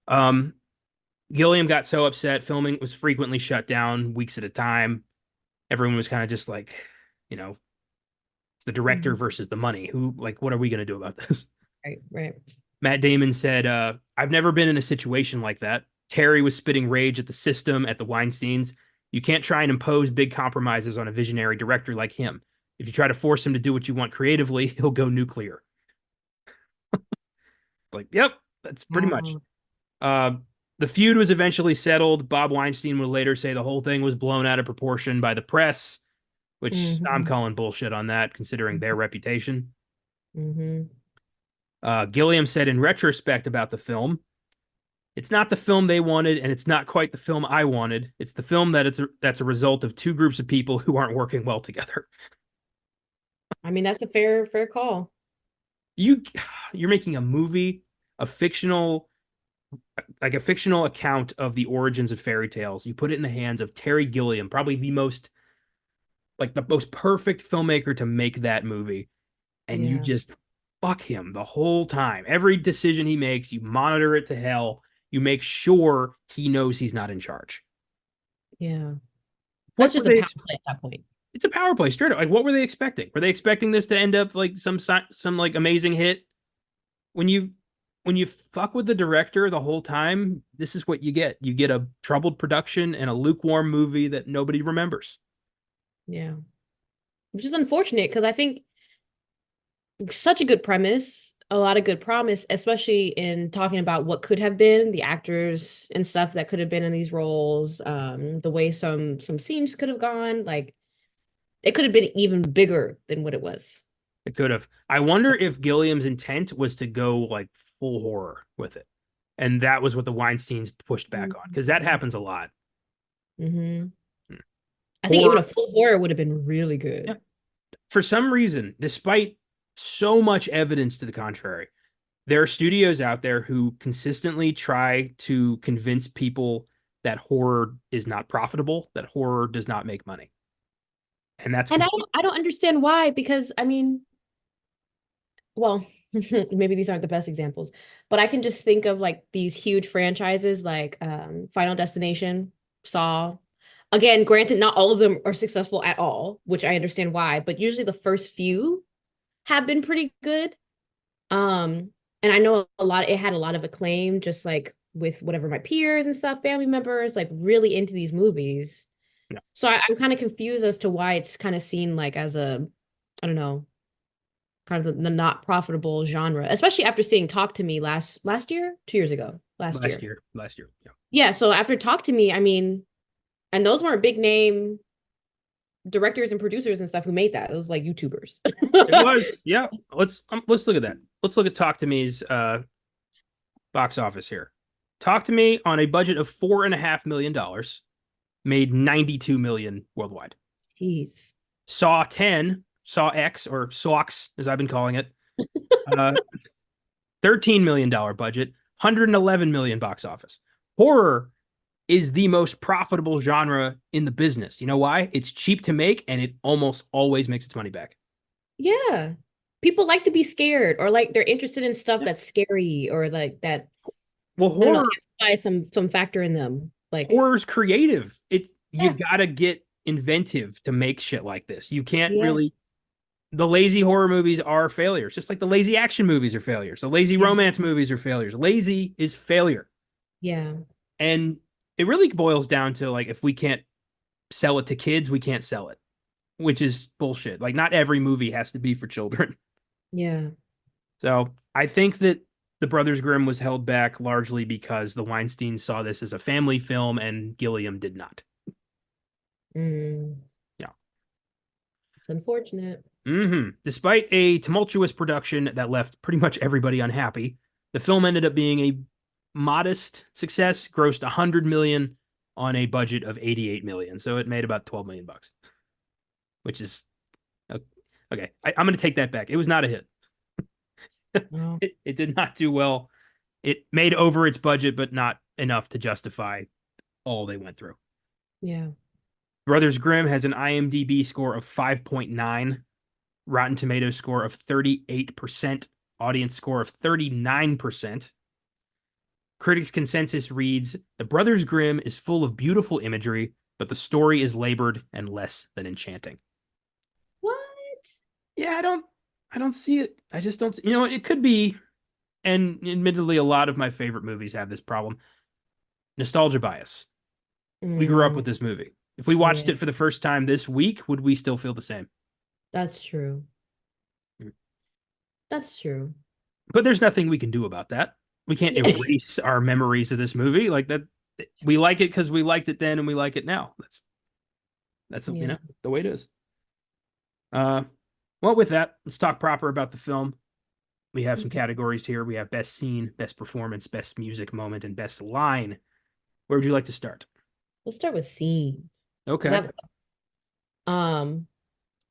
Um, Gilliam got so upset. Filming was frequently shut down weeks at a time. Everyone was kind of just like, you know, it's the director Mhm. versus the money. Who, like, what are we going to do about this? Right, right. Matt Damon said, I've never been in a situation like that. Terry was spitting rage at the system, at the Weinsteins. You can't try and impose big compromises on a visionary director like him. If you try to force him to do what you want creatively, he'll go nuclear. Like, yep, that's pretty much. Wow. Uh, the feud was eventually settled. Bob Weinstein would later say the whole thing was blown out of proportion by the press, which I'm Hmm. calling bullshit on that, considering their reputation. Hmm. Gilliam said in retrospect about the film, it's not the film they wanted, and it's not quite the film I wanted. It's the film that's a result of two groups of people who aren't working well together. I mean, that's a fair call. You you're making a movie, a fictional like a fictional account of the origins of fairy tales. You put it in the hands of Terry Gilliam, probably the most perfect filmmaker to make that movie, and you Yeah, just fuck him the whole time. Every decision he makes, you monitor it to hell. You make sure he knows he's not in charge. yeah. That's What were just a power they? play at that point. It's a power play straight up. Like, what were they expecting? Were they expecting this to end up like some like amazing hit? When you when you fuck with the director the whole time, this is what you get. You get a troubled production and a lukewarm movie that nobody remembers. Yeah. Which is unfortunate because I think such a good premise, a lot of good promise, especially in talking about what could have been the actors and stuff that could have been in these roles, the way some scenes could have gone, like it could have been even bigger than what it was. It could have. I wonder if Gilliam's intent was to go like full horror with it. And that was what the Weinsteins pushed back on because that Mm-hmm. happens a lot. I think even Horror, a full horror would have been really yeah. good. For some reason, despite so much evidence to the contrary, there are studios out there who consistently try to convince people that horror is not profitable, that horror does not make money. And that's And complete. I don't understand why, because I mean, well, maybe these aren't the best examples, but I can just think of like these huge franchises like Final Destination, Saw. Again, granted, not all of them are successful at all, which I understand why, but usually the first few have been pretty good. And I know a lot, it had a lot of acclaim, just like with whatever my peers and stuff, family members, like really into these movies. No. So I'm kind of confused as to why it's kind of seen like as a, I don't know, kind of the not profitable genre, especially after seeing Talk to Me last year, 2 years ago, last year. Last year. Yeah. Yeah, so after Talk to Me, I mean, and those weren't big name directors and producers and stuff who made that. It was like YouTubers. It was. Yeah. Let's look at that. Let's look at Talk to Me's box office here. Talk to Me on a budget of $4.5 million made 92 million worldwide. Jeez. Saw 10, Saw X or Sawx as I've been calling it, uh, $13 million budget, 111 million box office. Horror is the most profitable genre in the business. You know why? It's cheap to make and it almost always makes its money back. Yeah. People like to be scared or like they're interested in stuff Yeah. that's scary or like that, Well, I don't know, amplify some factor in them. Like, horror's creative. It you yeah, gotta get inventive to make shit like this. You can't yeah, really. The lazy horror movies are failures, just like the lazy action movies are failures. The lazy yeah, romance movies are failures. Lazy is failure. yeah, And it really boils down to like if we can't sell it to kids, we can't sell it. which is bullshit. Like, not every movie has to be for children. Yeah. So I think that the Brothers Grimm was held back largely because the Weinsteins saw this as a family film and Gilliam did not. Mm, Yeah. it's unfortunate. Despite a tumultuous production that left pretty much everybody unhappy, the film ended up being a modest success, grossed 100 million on a budget of 88 million. So it made about 12 million bucks, which is okay. I'm going to take that back. It was not a hit. Oh, It did not do well. It made over its budget, but not enough to justify all they went through. yeah. Brothers Grimm has an IMDb score of 5.9, Rotten Tomatoes score of 38%, audience score of 39%. Critics' consensus reads, "The Brothers Grimm is full of beautiful imagery, but the story is labored and less than enchanting." What? Yeah, I don't see it. I just don't, it could be, and admittedly, a lot of my favorite movies have this problem. Nostalgia bias. We grew up Mm, with this movie. If we watched yeah, it for the first time this week, would we still feel the same? that's true. That's true. But there's nothing we can do about that. We can't Yeah. erase our memories of this movie. Like that, we like it because we liked it then and we like it now. That's Yeah. the way it is. Uh, well, with that, let's talk proper about the film. We have some Okay. categories here. We have best scene, best performance, best music moment, and best line. Where would you like to start? Let's start with scene. Okay. Because um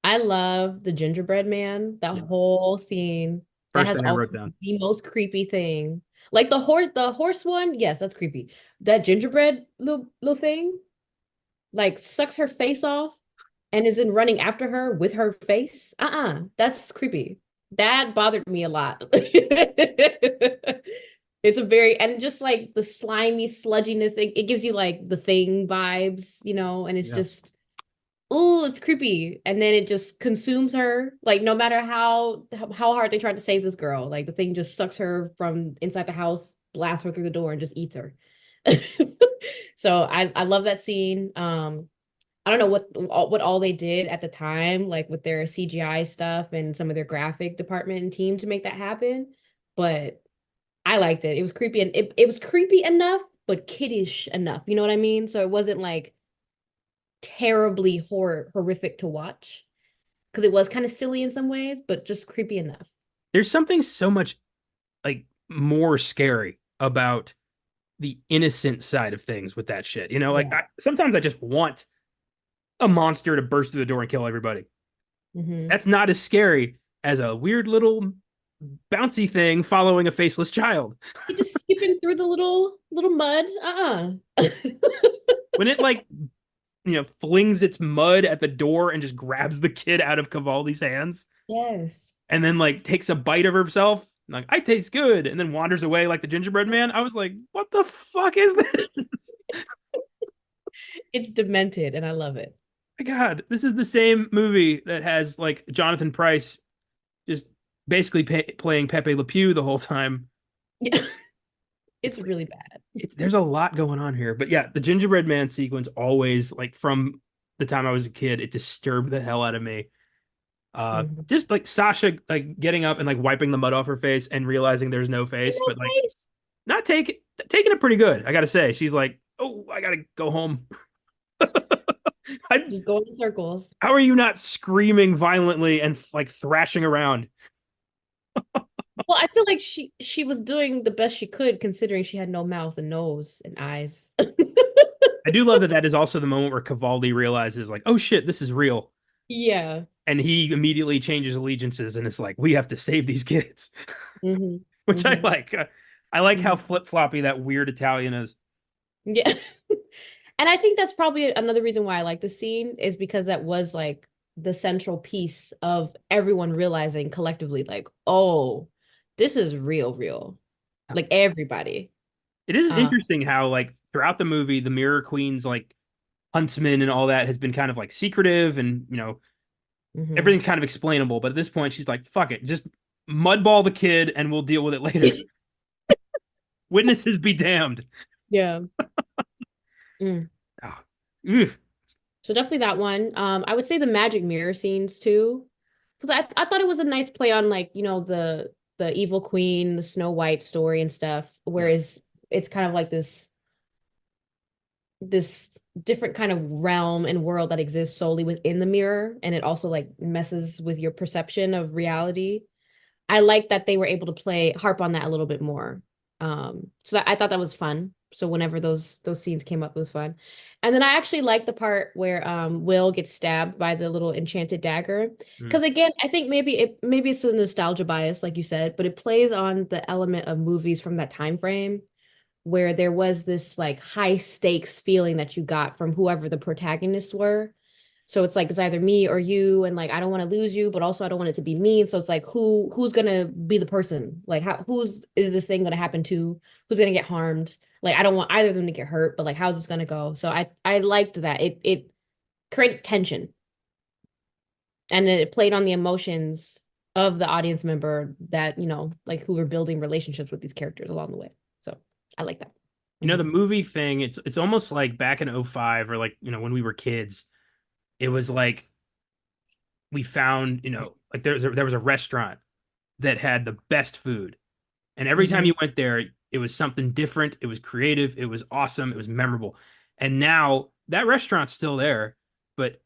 I love the gingerbread man, that Yeah. whole scene. That First has thing I always wrote down. been the most creepy thing. Like the horse one, yes, that's creepy. That gingerbread little thing, like sucks her face off and is in running after her with her face. That's creepy. That bothered me a lot. It's a very, and just like the slimy sludginess, it gives you like the Thing vibes, and it's Yeah. just, oh, it's creepy. And then it just consumes her. Like no matter how hard they tried to save this girl, like the Thing just sucks her from inside the house, blasts her through the door, and just eats her. So I love that scene. I don't know what all they did at the time, like with their CGI stuff and some of their graphic department and team to make that happen, but I liked it. It was creepy, and it was creepy enough, but kiddish enough. You know what I mean? So it wasn't like terribly horrific to watch because it was kind of silly in some ways, but just creepy enough. There's something so much like more scary about the innocent side of things with that shit. Like Yeah. sometimes I just want a monster to burst through the door and kill everybody. Mm-hmm. That's not as scary as a weird little bouncy thing following a faceless child. He just skipping through the little mud. When it flings its mud at the door and just grabs the kid out of Cavaldi's hands Yes. and then like takes a bite of herself, like I taste good, and then wanders away like the gingerbread man. I was like, what the fuck is this? It's demented, and I love it. My God, this is the same movie that has like Jonathan Pryce just basically playing Pepe Le Pew the whole time. Yeah. It's It's really bad. there's a lot going on here, but yeah, the gingerbread man sequence always like from the time I was a kid, it disturbed the hell out of me. Mhm. Just like Sasha like getting up and like wiping the mud off her face and realizing there's no face, No but like face. not taking it pretty good. I gotta say, she's like, oh, I gotta go home. I, Just going in circles. how are you not screaming violently and like thrashing around? Well, I feel like she was doing the best she could considering she had no mouth and nose and eyes. I do love that that is also the moment where Cavaldi realizes like, oh shit, this is real. Yeah. And he immediately changes allegiances and it's like, we have to save these kids, Hmm. which I Hmm. like. I like how Hmm. flip floppy that weird Italian is. Yeah. And I think that's probably another reason why I like the scene is because that was like the central piece of everyone realizing collectively, like, oh, this is real. Like everybody. It is Uh, interesting how like throughout the movie, the Mirror Queen's like huntsman and all that has been kind of like secretive and mhm. everything's kind of explainable. But at this point, she's like, fuck it, just mudball the kid and we'll deal with it later. Witnesses be damned. Yeah. Mm. Oh, ugh. So definitely that one. I would say the magic mirror scenes too, because I thought it was a nice play on like the evil queen, the Snow White story and stuff. Yeah. Whereas it's kind of like this different kind of realm and world that exists solely within the mirror, and it also like messes with your perception of reality. I like that they were able to play harp on that a little bit more. So I thought that was fun. So whenever those scenes came up, it was fun. And then I actually like the part where Will gets stabbed by the little enchanted dagger. Mm. Because again, I think maybe it's a nostalgia bias, like you said, but it plays on the element of movies from that time frame where there was this like high stakes feeling that you got from whoever the protagonists were. So it's like it's either me or you, and like I don't want to lose you, but also I don't want it to be mean. So it's like who's gonna be the person? Like who's is this thing gonna happen to? Who's gonna get harmed? Like I don't want either of them to get hurt, but like how's this gonna go? So I liked that. It created tension, and then it played on the emotions of the audience member that, like who were building relationships with these characters along the way. So I like that. The Mhm. movie thing, it's almost like back in '05 or like, when we were kids, it was like we found, like there was a restaurant that had the best food. And every time Mhm. you went there, it was something different. It was creative. It was awesome. It was memorable. And now that restaurant's still there, but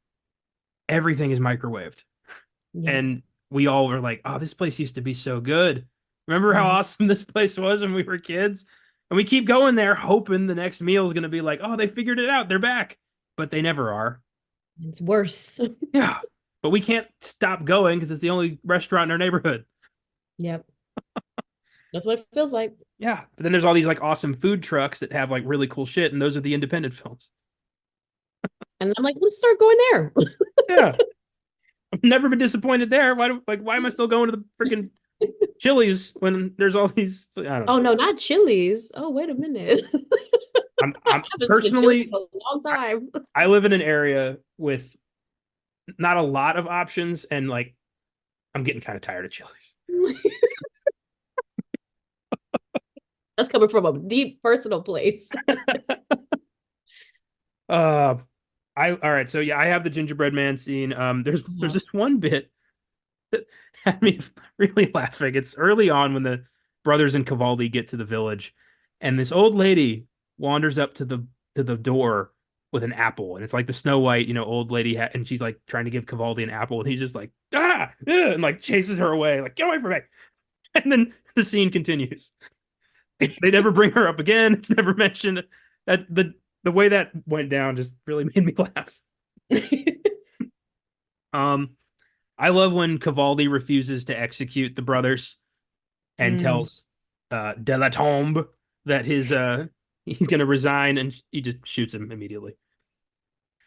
everything is microwaved. Yep. And we all were like, oh, this place used to be so good. Remember how Mhm. awesome this place was when we were kids? And we keep going there, hoping the next meal is going to be like, oh, they figured it out. They're back. But they never are. It's worse. Yeah. But we can't stop going because it's the only restaurant in our neighborhood. Yep. That's what it feels like. Yeah. But then there's all these like awesome food trucks that have like really cool shit. And those are the independent films. And I'm like, let's start going there. Yeah. I've never been disappointed there. Why am I still going to the freaking Chili's when there's all these? I don't know. Oh no, not Chili's. Oh, wait a minute. I I'm haven't seen a Chili's personally in a long I, time. I live in an area with not a lot of options, and like I'm getting kind of tired of Chili's. That's coming from a deep personal place. Uh, I all right. So yeah, I have the gingerbread man scene. There's Uh-huh. this one bit that had me really laughing. It's early on when the brothers and Cavaldi get to the village, and this old lady wanders up to the door with an apple, and it's like the Snow White, old lady, and she's like trying to give Cavaldi an apple, and he's just like and like chases her away, like get away from me. And then the scene continues. They never bring her up again. It's never mentioned. That the way that went down just really made me laugh. Um, I love when Cavaldi refuses to execute the brothers and Mm, tells De La Tombe that he's gonna resign, and he just shoots him immediately.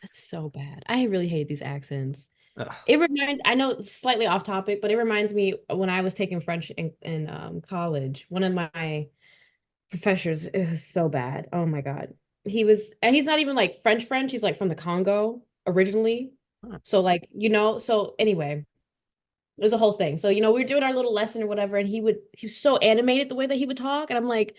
that's so bad. I really hate these accents. Ugh. It reminds, I know it's slightly off topic, but it reminds me when I was taking French in college, one of my professors, it was so bad. Oh my God. And he's not even like French, he's like from the Congo originally. So like, so anyway, it was a whole thing. So, we were doing our little lesson or whatever, and he was so animated the way that he would talk. And I'm like,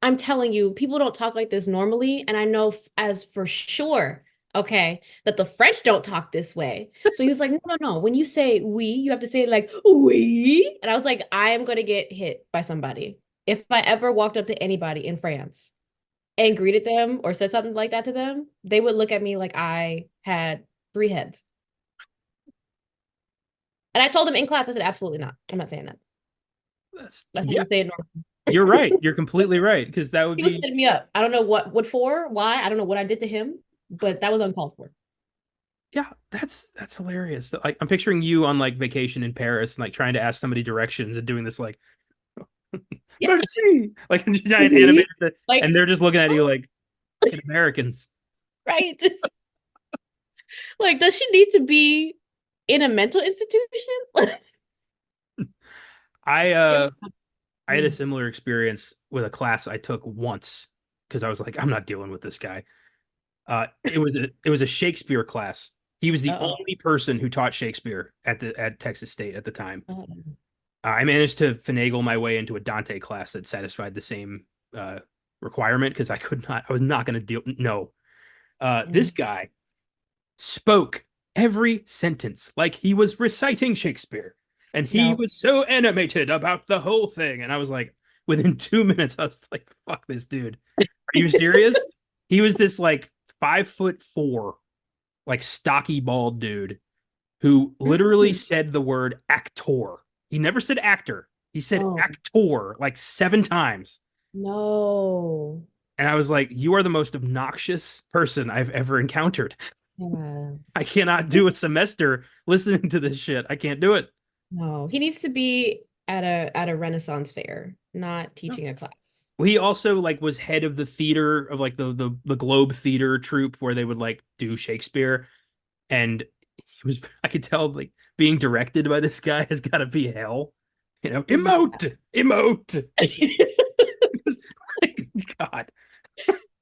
I'm telling you, people don't talk like this normally. And I know as for sure, okay, that the French don't talk this way. So he was like, no, no, no. When you say we, you have to say it like we. And I was like, I am going to get hit by somebody. If I ever walked up to anybody in France and greeted them or said something like that to them, they would look at me like I had three heads. And I told him in class, I said, absolutely not. I'm not saying that. That's how Yeah, you say it normally. you're right. You're completely right because that would He was be setting me up. I don't know what for, why. I don't know what I did to him, but that was uncalled for. yeah. That's hilarious. Like I'm picturing you on like vacation in Paris and like trying to ask somebody directions and doing this like Yeah. merci, like a giant We animated, and like, they're just looking at you oh, like fucking Americans. right. Like, does she need to be in a mental institution? I It- uh I had a mm. similar experience with a class I took once because I was like, I'm not dealing with this guy. It was a Shakespeare class. He was the Uh-oh. only person who taught Shakespeare at Texas State at the time. Uh-oh. I managed to finagle my way into a Dante class that satisfied the same requirement because I was not going to deal. No, this Mm. guy spoke every sentence like he was reciting Shakespeare. And he No. was so animated about the whole thing. And I was like, within 2 minutes, I was like, fuck this dude. Are you serious? He was this like 5'4", like stocky bald dude who literally Mm. said the word actor. He never said actor. He said Oh, actor like 7 times. no. And I was like, you are the most obnoxious person I've ever encountered. Yeah. I cannot do a semester listening to this shit. I can't do it. No. He needs to be at a Renaissance fair, not No. teaching a class. Well, he also like was head of the theater of like the Globe Theater troupe where they would like do Shakespeare, and he was I could tell like being directed by this guy has got to be hell. You know, Yeah. emote. God,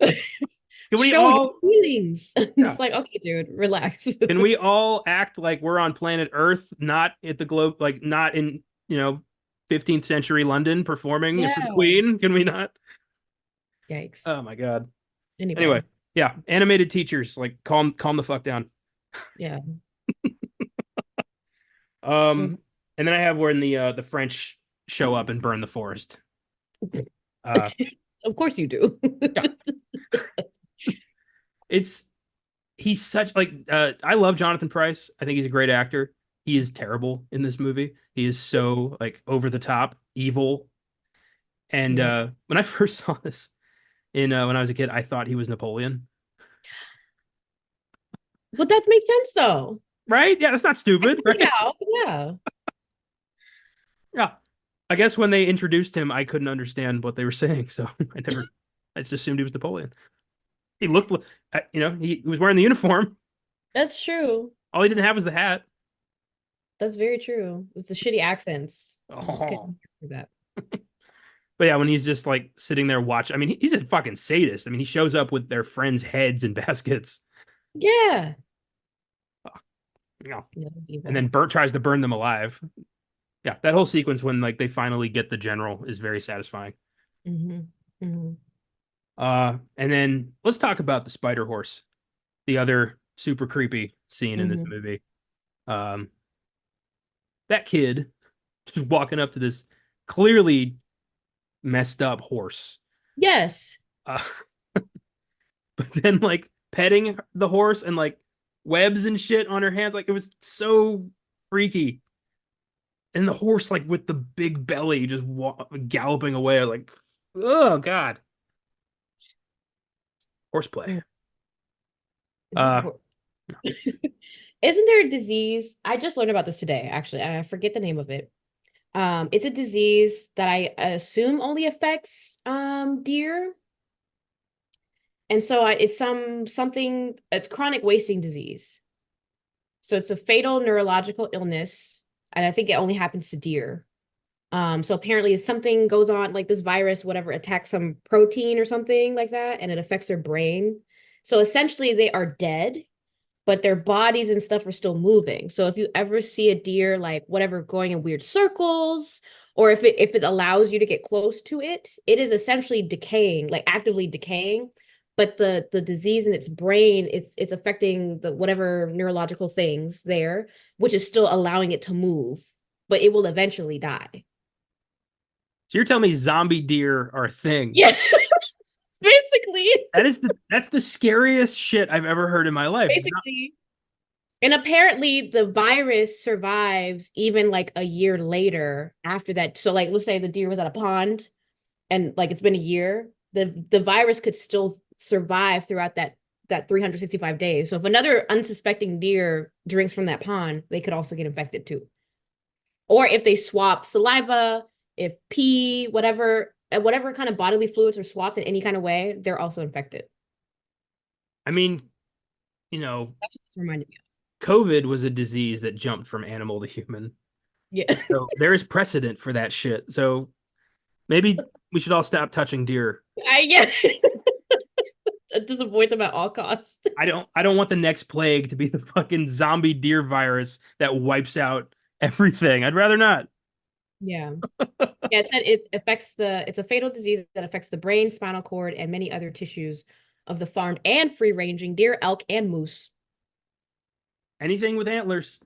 can we Show your all? feelings. Yeah, It's like, okay, dude, relax. can we all act like we're on planet Earth, not at the globe, like not in 15th century London performing for the Yeah. Queen? Can we not? Yikes. Oh my God. Anyway, Anyway, yeah, animated teachers, like calm the fuck down. yeah. Um, and then I have where the French show up and burn the forest. Uh, Of course you do. yeah, it's he's such like I love Jonathan Pryce. I think he's a great actor. He is terrible in this movie. He is so like over the top evil. And Yeah. when I first saw this in when I was a kid, I thought he was Napoleon. But that makes sense though. Right? Yeah, that's not stupid, right? Yeah. Yeah. Yeah. I guess when they introduced him, I couldn't understand what they were saying, so I just assumed he was Napoleon. He looked, he was wearing the uniform. That's true. All he didn't have was the hat. That's very true. It's the shitty accents. You just Oh. couldn't hear that. But yeah, when he's just like sitting there watching, I mean, he's a fucking sadist. I mean, he shows up with their friends' heads in baskets, Yeah. you know, Yeah, that's and evil. then Bert tries to burn them alive. Yeah, that whole sequence when like they finally get the general is very satisfying. Mm-hmm. Mm-hmm. And then let's talk about the spider horse, the other super creepy scene in this Mm-hmm. movie. Um, that kid just walking up to this clearly messed up horse. Yes. Uh, but then like petting the horse and like webs and shit on her hands. Like it was so freaky. And the horse, like with the big belly, just galloping away. Like, oh God, horseplay. Mm. Uh, Isn't there a disease? I just learned about this today, actually, and I forget the name of it. It's a disease that I assume only affects deer. And so it's something it's chronic wasting disease. So it's a fatal neurological illness, and I think it only happens to deer. So apparently something goes on, like this virus, whatever, attacks some protein or something like that, and it affects their brain. So essentially they are dead, but their bodies and stuff are still moving. So if you ever see a deer, like whatever, going in weird circles, or if it allows you to get close to it, it is essentially decaying, like actively decaying. But the disease in its brain, it's affecting the whatever neurological things there, which is still allowing it to move, but it will eventually die. so you're telling me zombie deer are a thing? Yeah, basically. That's the scariest shit I've ever heard in my life. Basically. And apparently the virus survives even like a year later after that. So like let's say the deer was at a pond and like it's been a year, the virus could still survive throughout that 365 days. So if another unsuspecting deer drinks from that pond, they could also get infected too. Or if they swap saliva, if pee, whatever kind of bodily fluids are swapped in any kind of way, they're also infected. I mean, you know, That's what this reminded me of. COVID was a disease that jumped from animal to human. Yeah. So there is precedent for that shit. So maybe we should all stop touching deer. Yeah. Just avoid them at all costs. I don't want the next plague to be the fucking zombie deer virus that wipes out everything. I'd rather not. Yeah. Yeah, it said it's a fatal disease that affects the brain, spinal cord, and many other tissues of the farmed and free-ranging deer, elk, and moose. Anything with antlers.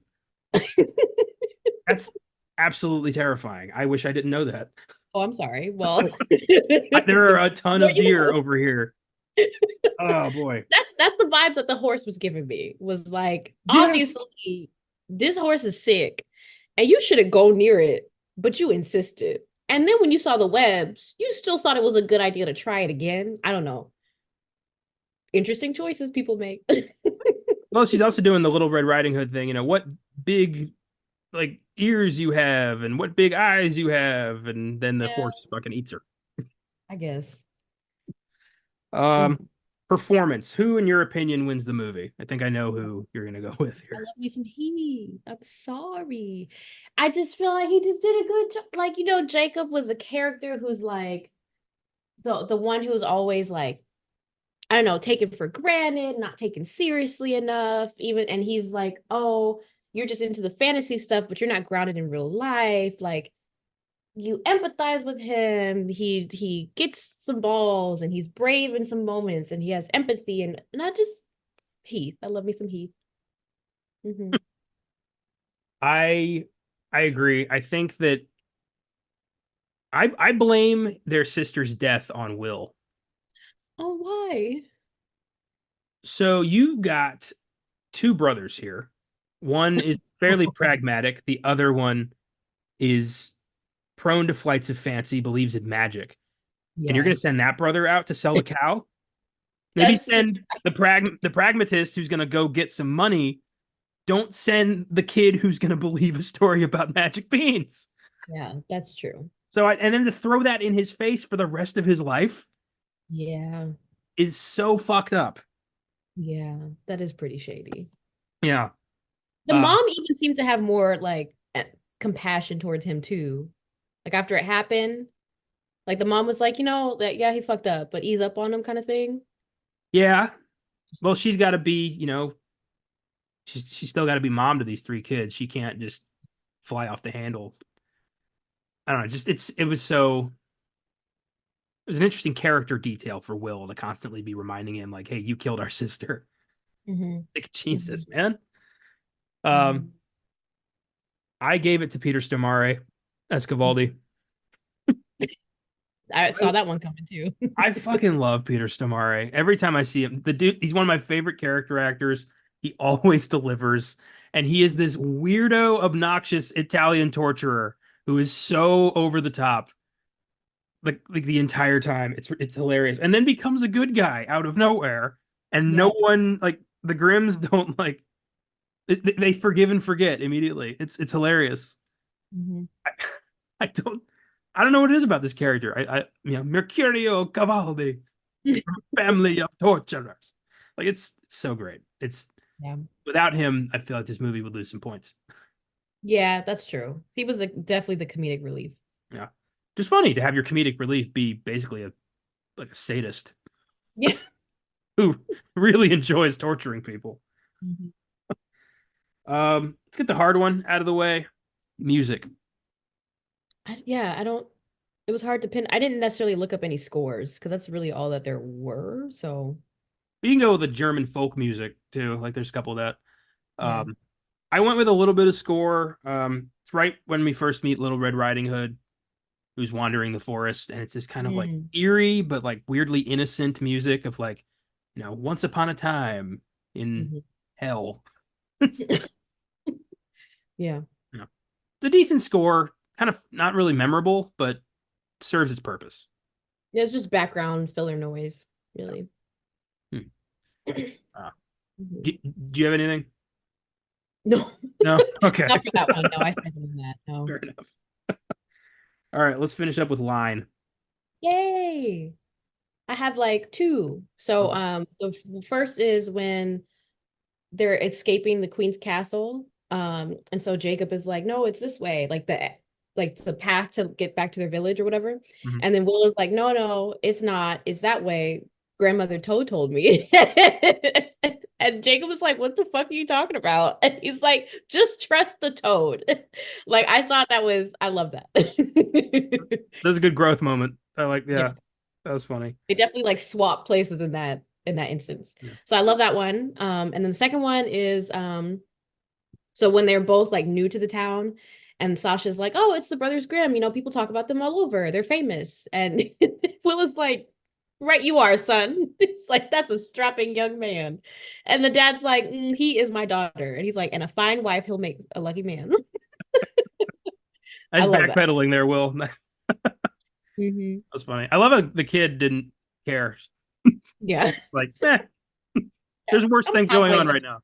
That's absolutely terrifying. I wish I didn't know that. Oh, I'm sorry. Well, There are a ton well, of deer over here. Oh boy. that's the vibes that the horse was giving me. Was like, Yeah. obviously, this horse is sick, and you shouldn't go near it, but you insisted. And then when you saw the webs, you still thought it was a good idea to try it again. I don't know. Interesting choices people make. Well, she's also doing the Little Red Riding Hood thing. What big like ears you have and what big eyes you have, and then the Yeah, horse fucking eats her. I guess. Um, Mhm. performance. Who, in your opinion, wins the movie? I think I know who you're gonna go with I here. love me some Heath. I'm sorry. I just feel like he just did a good job. Like, Jacob was a character who's like the one who's always like, I don't know, taken for granted, not taken seriously enough, even, and he's like, oh, you're just into the fantasy stuff, but you're not grounded in real life. Like, you empathize with him. He gets some balls and he's brave in some moments and he has empathy and not just Heath. I love me some Heath. Hmm. I I agree. I think that I blame their sister's death on Will. Oh, why? So you got two brothers here. One is fairly pragmatic. The other one is prone to flights of fancy, believes in magic. And you're Yeah, going to send that brother out to sell the cow? Maybe that's just, send the pragmatist who's going to go get some money. Don't send the kid who's going to believe a story about magic beans. yeah, that's true. And then to throw that in his face for the rest of his life Yeah, is so fucked up. yeah, that is pretty shady. Yeah. The Uh, mom even seemed to have more like compassion towards him too. Like after it happened, like the mom was like, that yeah, he fucked up, but ease up on him kind of thing. yeah. Well, she's got to be, she's still got to be mom to these three kids. She can't just fly off the handle. I don't know. Just it was an interesting character detail for Will to constantly be reminding him, like, "Hey, you killed our sister." Hmm. Like, Hmm. Jesus, man. Um, Hmm. I gave it to Peter Stormare as Cavaldi. I saw I, that one coming too. I fucking love Peter Stormare. Every time I see him, the dude, he's one of my favorite character actors. He always delivers, and he is this weirdo, obnoxious Italian torturer who is so over the top, like the entire time. It's hilarious, and then becomes a good guy out of nowhere, and no Yeah. one like the Grimms don't like they forgive and forget immediately. It's hilarious. Hmm. I, I don't I don't know what it is about this character. Mercurio Cavaldi, family of torturers. Like it's so great. It's Yeah. without him, I feel like this movie would lose some points. Yeah, that's true. He was definitely the comedic relief. Yeah. Just funny to have your comedic relief be basically a sadist Yeah. who really enjoys torturing people. Mhm. Let's get the hard one out of the way. Music. Yeah, I don't. It was hard to pin. I didn't necessarily look up any scores because that's really all that there were. So You can go with the German folk music too. Like there's a couple of that. yeah. Um, I went with a little bit of score. It's right when we first meet Little Red Riding Hood, who's wandering the forest, and it's this kind of like Mm. eerie but like weirdly innocent music of like, once upon a time in Mhm. hell. It's, Yeah. you know, it's a decent score, kind of not really memorable, but serves its purpose. Yeah, it's just background filler noise, really. Hmm. Uh, Mhm. do you have anything? No, No? Okay. not for that one. No, I shouldn't have done that. No. Fair enough. All right, let's finish up with line. Yay! I have like two. So, Okay. the first is when they're escaping the queen's castle. And so Jacob is like, no, it's this way, like the path to get back to their village or whatever. Mhm. And then Will is like, no, no, it's not. It's that way. Grandmother Toad told me. And Jacob was like, what the fuck are you talking about? And he's like, just trust the toad. Like I thought I love that. That was a good growth moment. Yeah. Yeah, that was funny. They definitely like swap places in that instance. Yeah. So I love that one. And then the second one is So when they're both like new to the town, and Sasha's like, "Oh, it's the Brothers Grimm. You know, people talk about them all over. They're famous." And Will is like, "Right, you are, son." It's like that's a strapping young man, and the dad's like, "He is my daughter," and he's like, "And a fine wife, he'll make a lucky man." I Nice love that. backpedaling there, Will. Hmm. That's funny. I love how the kid didn't care. Yeah. Like, eh, Yeah. there's worse I'm a things town going on lady. right now.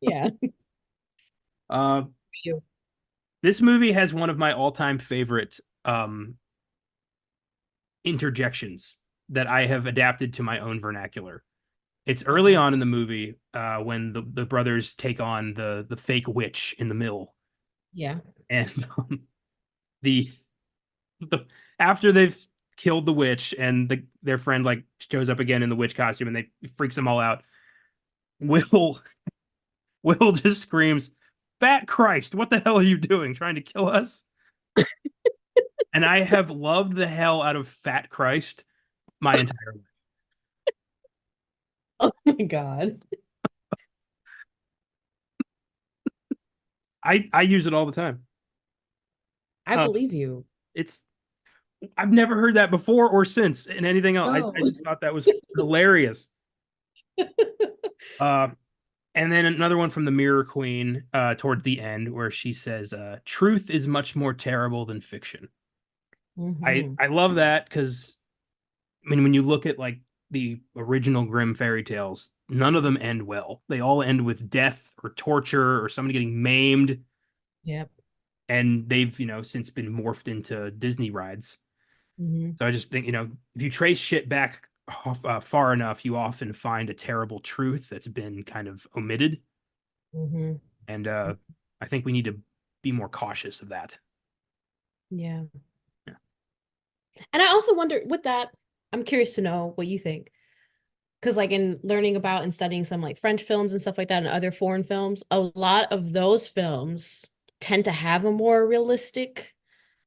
Yeah. Uh, You. this movie has one of my all-time favorite interjections that I have adapted to my own vernacular. It's early Uh-oh. on in the movie when the brothers take on the fake witch in the mill, Yeah. and the, the after they've killed the witch and their friend like shows up again in the witch costume and they freaks them all out. Will Will just screams, "Fat Christ! What the hell are you doing? Trying to kill us?" And I have loved the hell out of Fat Christ my entire life. Oh my God. I use it all the time. I Uh, believe you. it's I've never heard that before or since in anything else. I No. just thought that was hilarious. Uh, and then another one from the Mirror Queen towards the end where she says, "Truth is much more terrible than fiction." Hmm. I love that because I mean when you look at like the original Grimm fairy tales, none of them end well. They all end with death or torture or somebody getting maimed, Yep. and they've since been morphed into Disney rides. Hmm. So I just think, if you trace shit back far enough, you often find a terrible truth that's been kind of omitted. Hmm. And I think we need to be more cautious of that. Yeah. Yeah. And I also wonder with that, I'm curious to know what you think. Because like in learning about and studying some like French films and stuff like that and other foreign films, a lot of those films tend to have a more realistic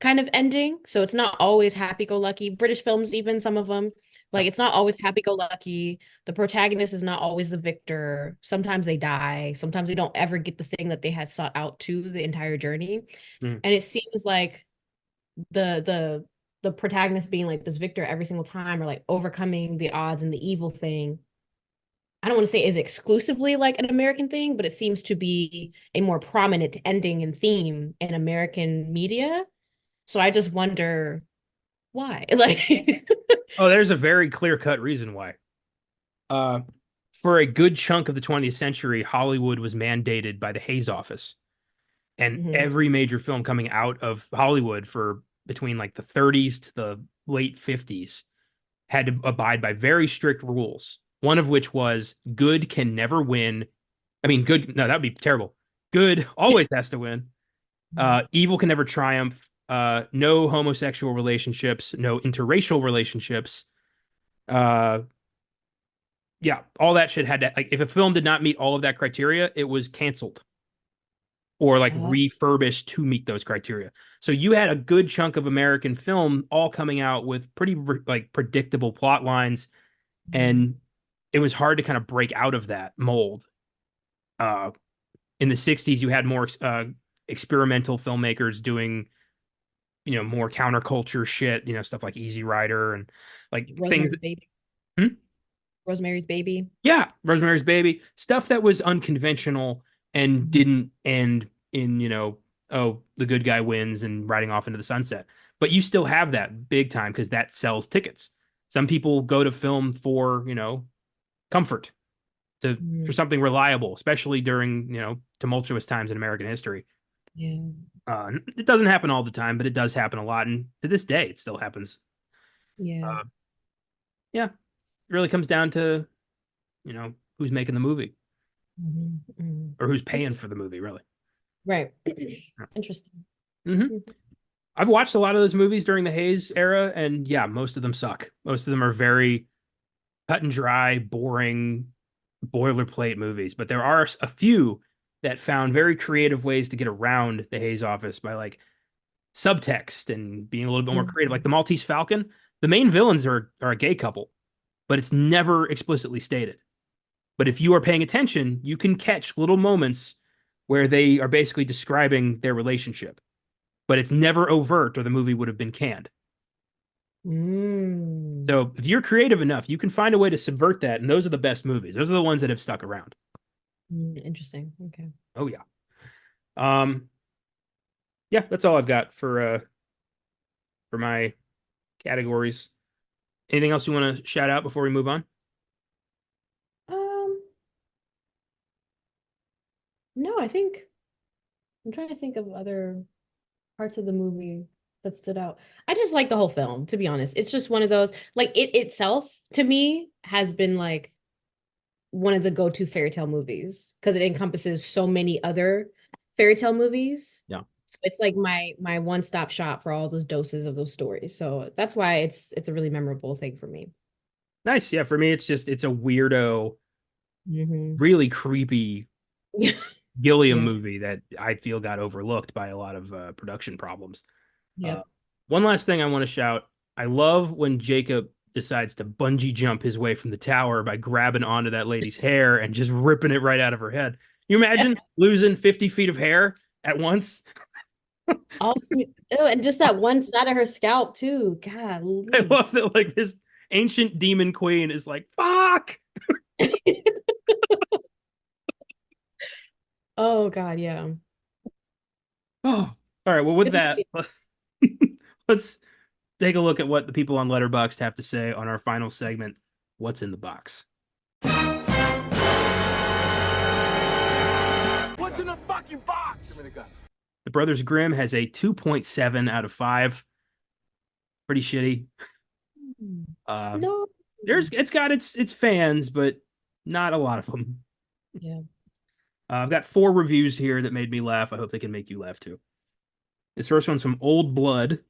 kind of ending. So it's not always happy-go-lucky. British films, even some of them, No. like it's not always happy-go-lucky. The protagonist is not always the victor. Sometimes they die. Sometimes they don't ever get the thing that they had sought out to the entire journey. Mm. And it seems like the the protagonist being like this victor every single time or like overcoming the odds and the evil thing. I don't want to say is exclusively like an American thing, but it seems to be a more prominent ending and theme in American media. So I just wonder why. Like, Oh, there's a very clear-cut reason why. Uh, for a good chunk of the 20th century, Hollywood was mandated by the Hayes Office. And mhm, every major film coming out of Hollywood for between like the 30s to the late 50s had to abide by very strict rules. One of which was good can never win. I mean, good, no, that would be terrible. Good always has to win. mhm. Evil can never triumph. No homosexual relationships, no interracial relationships. Uh, yeah, all that shit had to, like, if a film did not meet all of that criteria, it was canceled or like Oh, refurbished to meet those criteria. So you had a good chunk of American film all coming out with pretty like predictable plot lines, mhm. and it was hard to kind of break out of that mold. Uh, in the '60s, you had more experimental filmmakers doing more counterculture shit, stuff like Easy Rider and like things. Rosemary's Baby. Hmm? Rosemary's Baby. Yeah, Rosemary's Baby, stuff that was unconventional and Mhm. didn't end in, oh, the good guy wins and riding off into the sunset. But you still have that big time because that sells tickets. Some people go to film for, comfort, for Mhm. something reliable, especially during, tumultuous times in American history. Yeah. It doesn't happen all the time, but it does happen a lot. And to this day, it still happens. Yeah. Uh, yeah, it really comes down to, who's making the movie Mhm. Mhm. or who's paying Interesting. for the movie, really. Right. Interesting. Hmm. Mhm. I've watched a lot of those movies during the Hayes era, and yeah, most of them suck. Most of them are very cut and dry, boring, boilerplate movies. But there are a few that found very creative ways to get around the Hayes office by like subtext and being a little bit more creative. Like Mhm. the Maltese Falcon, the main villains are a gay couple, but it's never explicitly stated. But if you are paying attention, you can catch little moments where they are basically describing their relationship, but it's never overt or the movie would have been canned. Mm. So if you're creative enough, you can find a way to subvert that, and those are the best movies. Those are the ones that have stuck around. Interesting. Okay. Oh yeah. Um, yeah, that's all I've got for my categories. Anything else you want to shout out before we move on? Um, no, I think I'm trying to think of other parts of the movie that stood out. I just like the whole film, to be honest. It's just one of those, like it itself to me has been like one of the go-to fairy tale movies because it encompasses so many other fairy tale movies. Yeah. So it's like my one-stop shop for all those doses of those stories. So that's why it's a really memorable thing for me. Nice. Yeah, for me, it's a weirdo, Hmm. really creepy Gilliam Yeah. movie that I feel got overlooked by a lot of production problems. Uh, Yep. one last thing I want to shout. I love when Jacob decides to bungee jump his way from the tower by grabbing onto that lady's hair and just ripping it right out of her head. You imagine losing 50 feet of hair at once? Oh, and just that one side of her scalp too. I Golly. love that, like, this ancient demon queen is like, fuck. Oh God, yeah. Oh, all right. Well, with Good that, movie. let's take a look at what the people on Letterboxd have to say on our final segment. What's in the box? What's in the fucking box? Give me the gun. The Brothers Grimm has a 2.7 out of 5. Pretty shitty. Uh, No. it's got its fans, but not a lot of them. Yeah. I've got 4 reviews here that made me laugh. I hope they can make you laugh too. This first one's from Old Blood.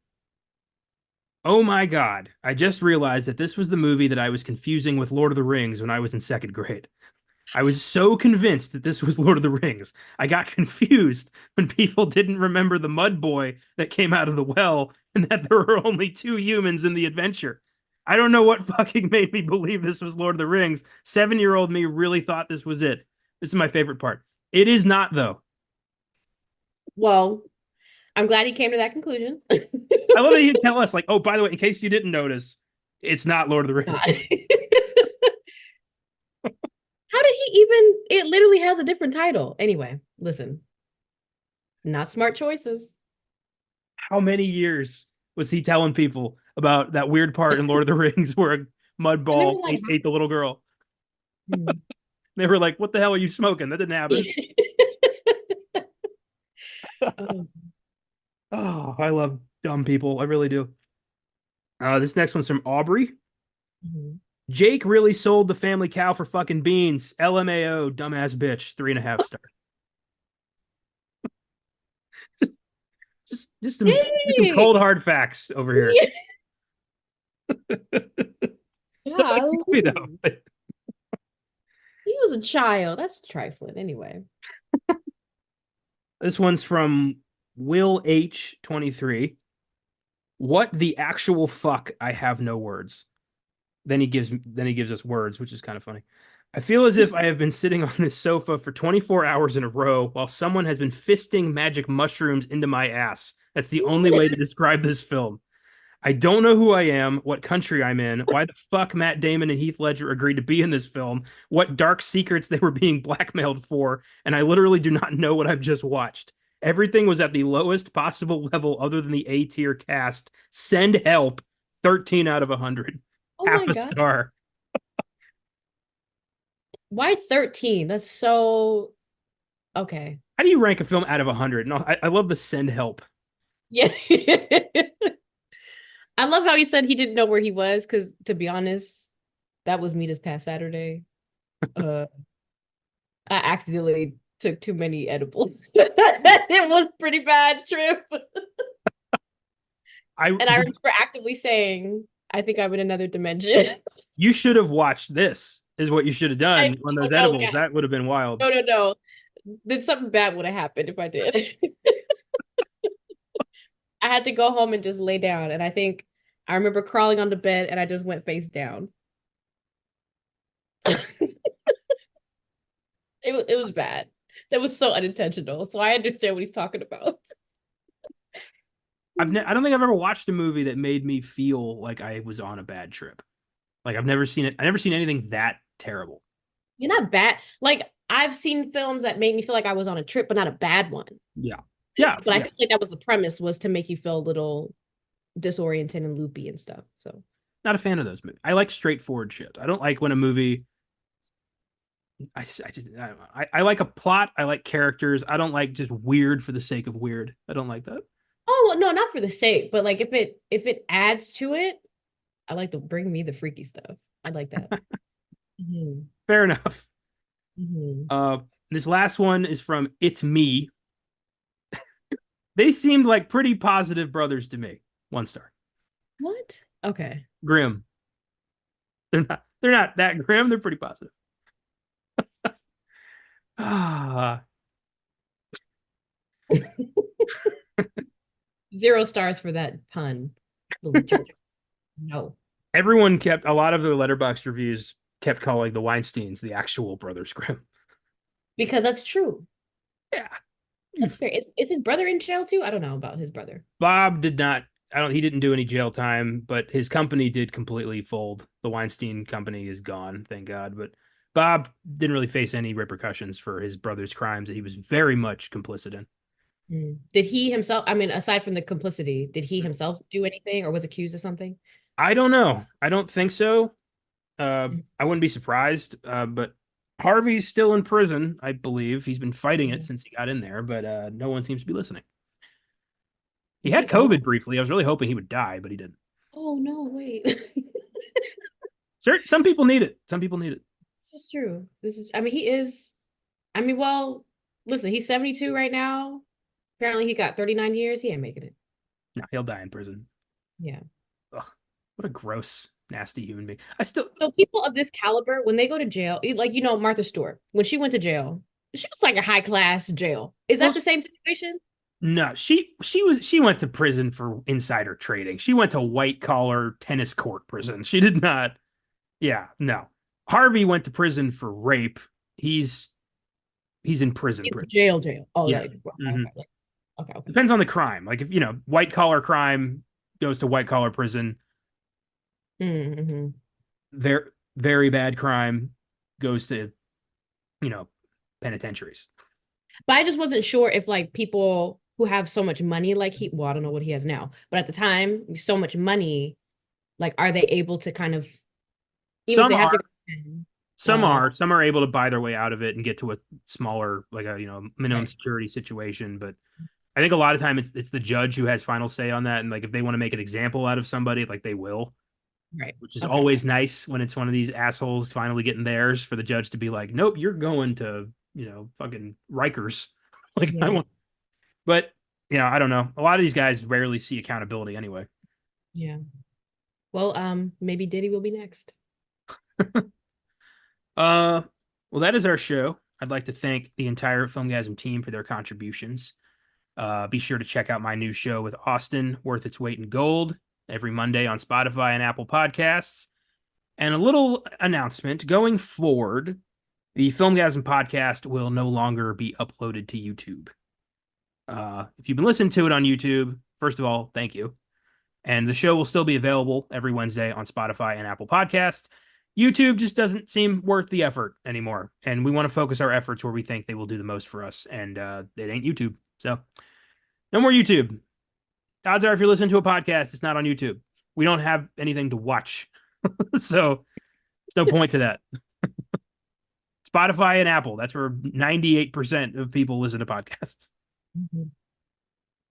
Oh my God. I just realized that this was the movie that I was confusing with Lord of the Rings when I was in second grade. I was so convinced that this was Lord of the Rings. I got confused when people didn't remember the mud boy that came out of the well and that there were only 2 humans in the adventure. I don't know what fucking made me believe this was Lord of the Rings. 7-year-old me really thought this was it. This is my favorite part. It is not, though. Well, I'm glad he came to that conclusion. I love that you tell us, like, oh, by the way, in case you didn't notice, it's not Lord of the Not. Rings. How did he even? It literally has a different title. Anyway, listen, not smart choices. How many years was he telling people about that weird part in Lord of the Rings where a mud And maybe ball ate the little girl? like, They were like, "What the hell are you smoking? That didn't happen." oh, Oh, I love dumb people. I really do. This next one's from Aubrey. mhm. Jake really sold the family cow for fucking beans. LMAO, dumbass bitch. 3.5 stars. Just, just some Hey, cold hard facts over here. Still a good movie golly. though. He was a child. That's trifling. Anyway. This one's from Will H 23. What the actual fuck? I have no words. Then he gives us words, which is kind of funny. I feel as if I have been sitting on this sofa for 24 hours in a row while someone has been fisting magic mushrooms into my ass. That's the only way to describe this film. I don't know who I am, what country I'm in, why the fuck Matt Damon and Heath Ledger agreed to be in this film, what dark secrets they were being blackmailed for, and I literally do not know what I've just watched. Everything was at the lowest possible level other than the A tier cast. Send help. 13 out of 100. Oh Half my a God. star. Why 13? That's so okay. How do you rank a film out of 100? No, I love the send help. Yeah. I love how he said he didn't know where he was because, to be honest, that was me this past Saturday. Uh, I accidentally took too many edibles. It was pretty bad trip. I And I remember actively saying, I think I'm in another dimension. You should have watched this, is what you should have done on Oh those no, edibles. That would have been wild. no, no, no. Then something bad would have happened if I did. I had to go home and just lay down. And I think I remember crawling on the bed and I just went face down. It was bad. That was so unintentional. So I understand what he's talking about. I don't think I've ever watched a movie that made me feel like I was on a bad trip. Like I've never seen it. I've never seen anything that terrible. You're not bad. Like I've seen films that made me feel like I was on a trip, but not a bad one. Yeah. Yeah. But I yeah. feel like that was the premise, was to make you feel a little disoriented and loopy and stuff. So Not a fan of those movies. I like straightforward shit. I don't like when a movie. I don't know. I like a plot. I like characters. I don't like just weird for the sake of weird. I don't like that. oh well, no, not for the sake, but like if it adds to it, I like to bring me the freaky stuff. I like that. hmm Fair enough. hmm This last one is from It's Me. They seemed like pretty positive brothers to me. 1 star. What? Okay. Grim. They're not that grim. They're pretty positive. Ah, 0 stars for that pun. Little jerk. No. everyone kept a lot of their letterbox reviews kept calling the Weinsteins the actual Brothers Grimm. Because that's true. Yeah. That's fair. Is his brother in jail too? I don't know about his brother. Bob did not. He didn't do any jail time, but his company did completely fold. The Weinstein company is gone, thank God. But Bob didn't really face any repercussions for his brother's crimes that he was very much complicit in. Did he himself, I mean, aside from the complicity, did he himself do anything or was accused of something? I don't know. I don't think so. I wouldn't be surprised. But Harvey's still in prison, I believe. He's been fighting it since he got in there, but no one seems to be listening. He had COVID briefly. I was really hoping he would die, but he didn't. Oh no, wait. Some people need it. Some people need it. This is true. I mean, he is, I mean, well, listen, he's 72 right now. Apparently he got 39 years. He ain't making it. No, he'll die in prison. Yeah. Ugh, what a gross, nasty human being. So people of this caliber, when they go to jail, like, Martha Stewart, when she went to jail, she was like a high class jail. Is that the same situation? No, she went to prison for insider trading. She went to white collar tennis court prison. She did not. Yeah, no. Harvey went to prison for rape. He's in prison. Jail. Oh, yeah. Okay. Depends on the crime. Like if white collar crime goes to white collar prison. Mm-hmm. Very bad crime goes to penitentiaries. But I just wasn't sure if like people who have so much money, like I don't know what he has now, but at the time, so much money, like, are they able to kind of, even if they have some are able to buy their way out of it and get to a smaller, like a minimum security situation. But I think a lot of time it's the judge who has final say on that, and like if they want to make an example out of somebody, like they will. Right. Which is always nice when it's one of these assholes finally getting theirs, for the judge to be like, nope, you're going to, fucking Rikers. Like, I want, but, I don't know. A lot of these guys rarely see accountability anyway. Yeah. Well, maybe Diddy will be next. Well, that is our show. I'd like to thank the entire Filmgazm team for their contributions. Be sure to check out my new show with Austin, Worth Its Weight in Gold, every Monday on Spotify and Apple Podcasts. And a little announcement going forward, the Filmgazm podcast will no longer be uploaded to YouTube. If you've been listening to it on YouTube, first of all, thank you. And the show will still be available every Wednesday on Spotify and Apple Podcasts. YouTube just doesn't seem worth the effort anymore. And we want to focus our efforts where we think they will do the most for us. And it ain't YouTube. So no more YouTube. Odds are if you're listening to a podcast, it's not on YouTube. We don't have anything to watch. So there's no point to that. Spotify and Apple, that's where 98% of people listen to podcasts.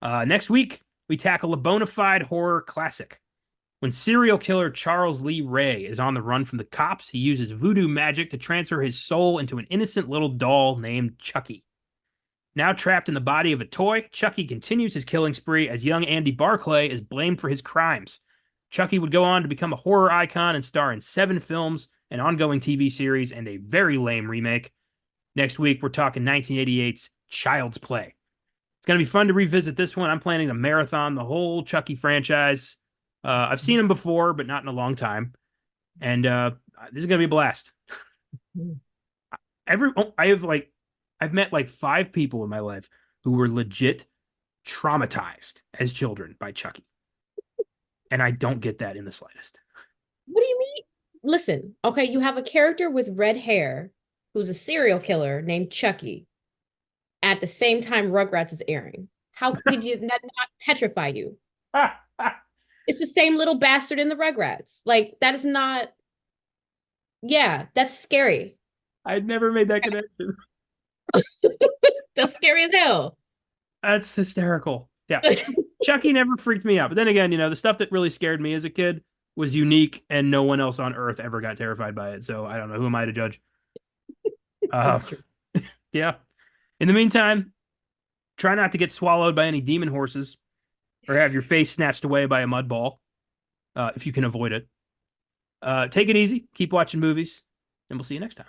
Next week, we tackle a bona fide horror classic. When serial killer Charles Lee Ray is on the run from the cops, he uses voodoo magic to transfer his soul into an innocent little doll named Chucky. Now trapped in the body of a toy, Chucky continues his killing spree as young Andy Barclay is blamed for his crimes. Chucky would go on to become a horror icon and star in 7 films, an ongoing TV series, and a very lame remake. Next week, we're talking 1988's Child's Play. It's going to be fun to revisit this one. I'm planning to marathon the whole Chucky franchise. I've seen him before, but not in a long time. And this is going to be a blast. I have like I've met like 5 people in my life who were legit traumatized as children by Chucky. And I don't get that in the slightest. What do you mean? Listen, okay, you have a character with red hair who's a serial killer named Chucky. At the same time, Rugrats is airing. How could you not petrify you? It's the same little bastard in the Rugrats. Like, that is not, yeah, that's scary. I'd never made that connection. That's scary as hell. That's hysterical. Yeah. Chucky never freaked me out. But then again, the stuff that really scared me as a kid was unique and no one else on earth ever got terrified by it. So I don't know. Who am I to judge? That's true. Yeah. In the meantime, try not to get swallowed by any demon horses or have your face snatched away by a mud ball, if you can avoid it. Take it easy. Keep watching movies, and we'll see you next time.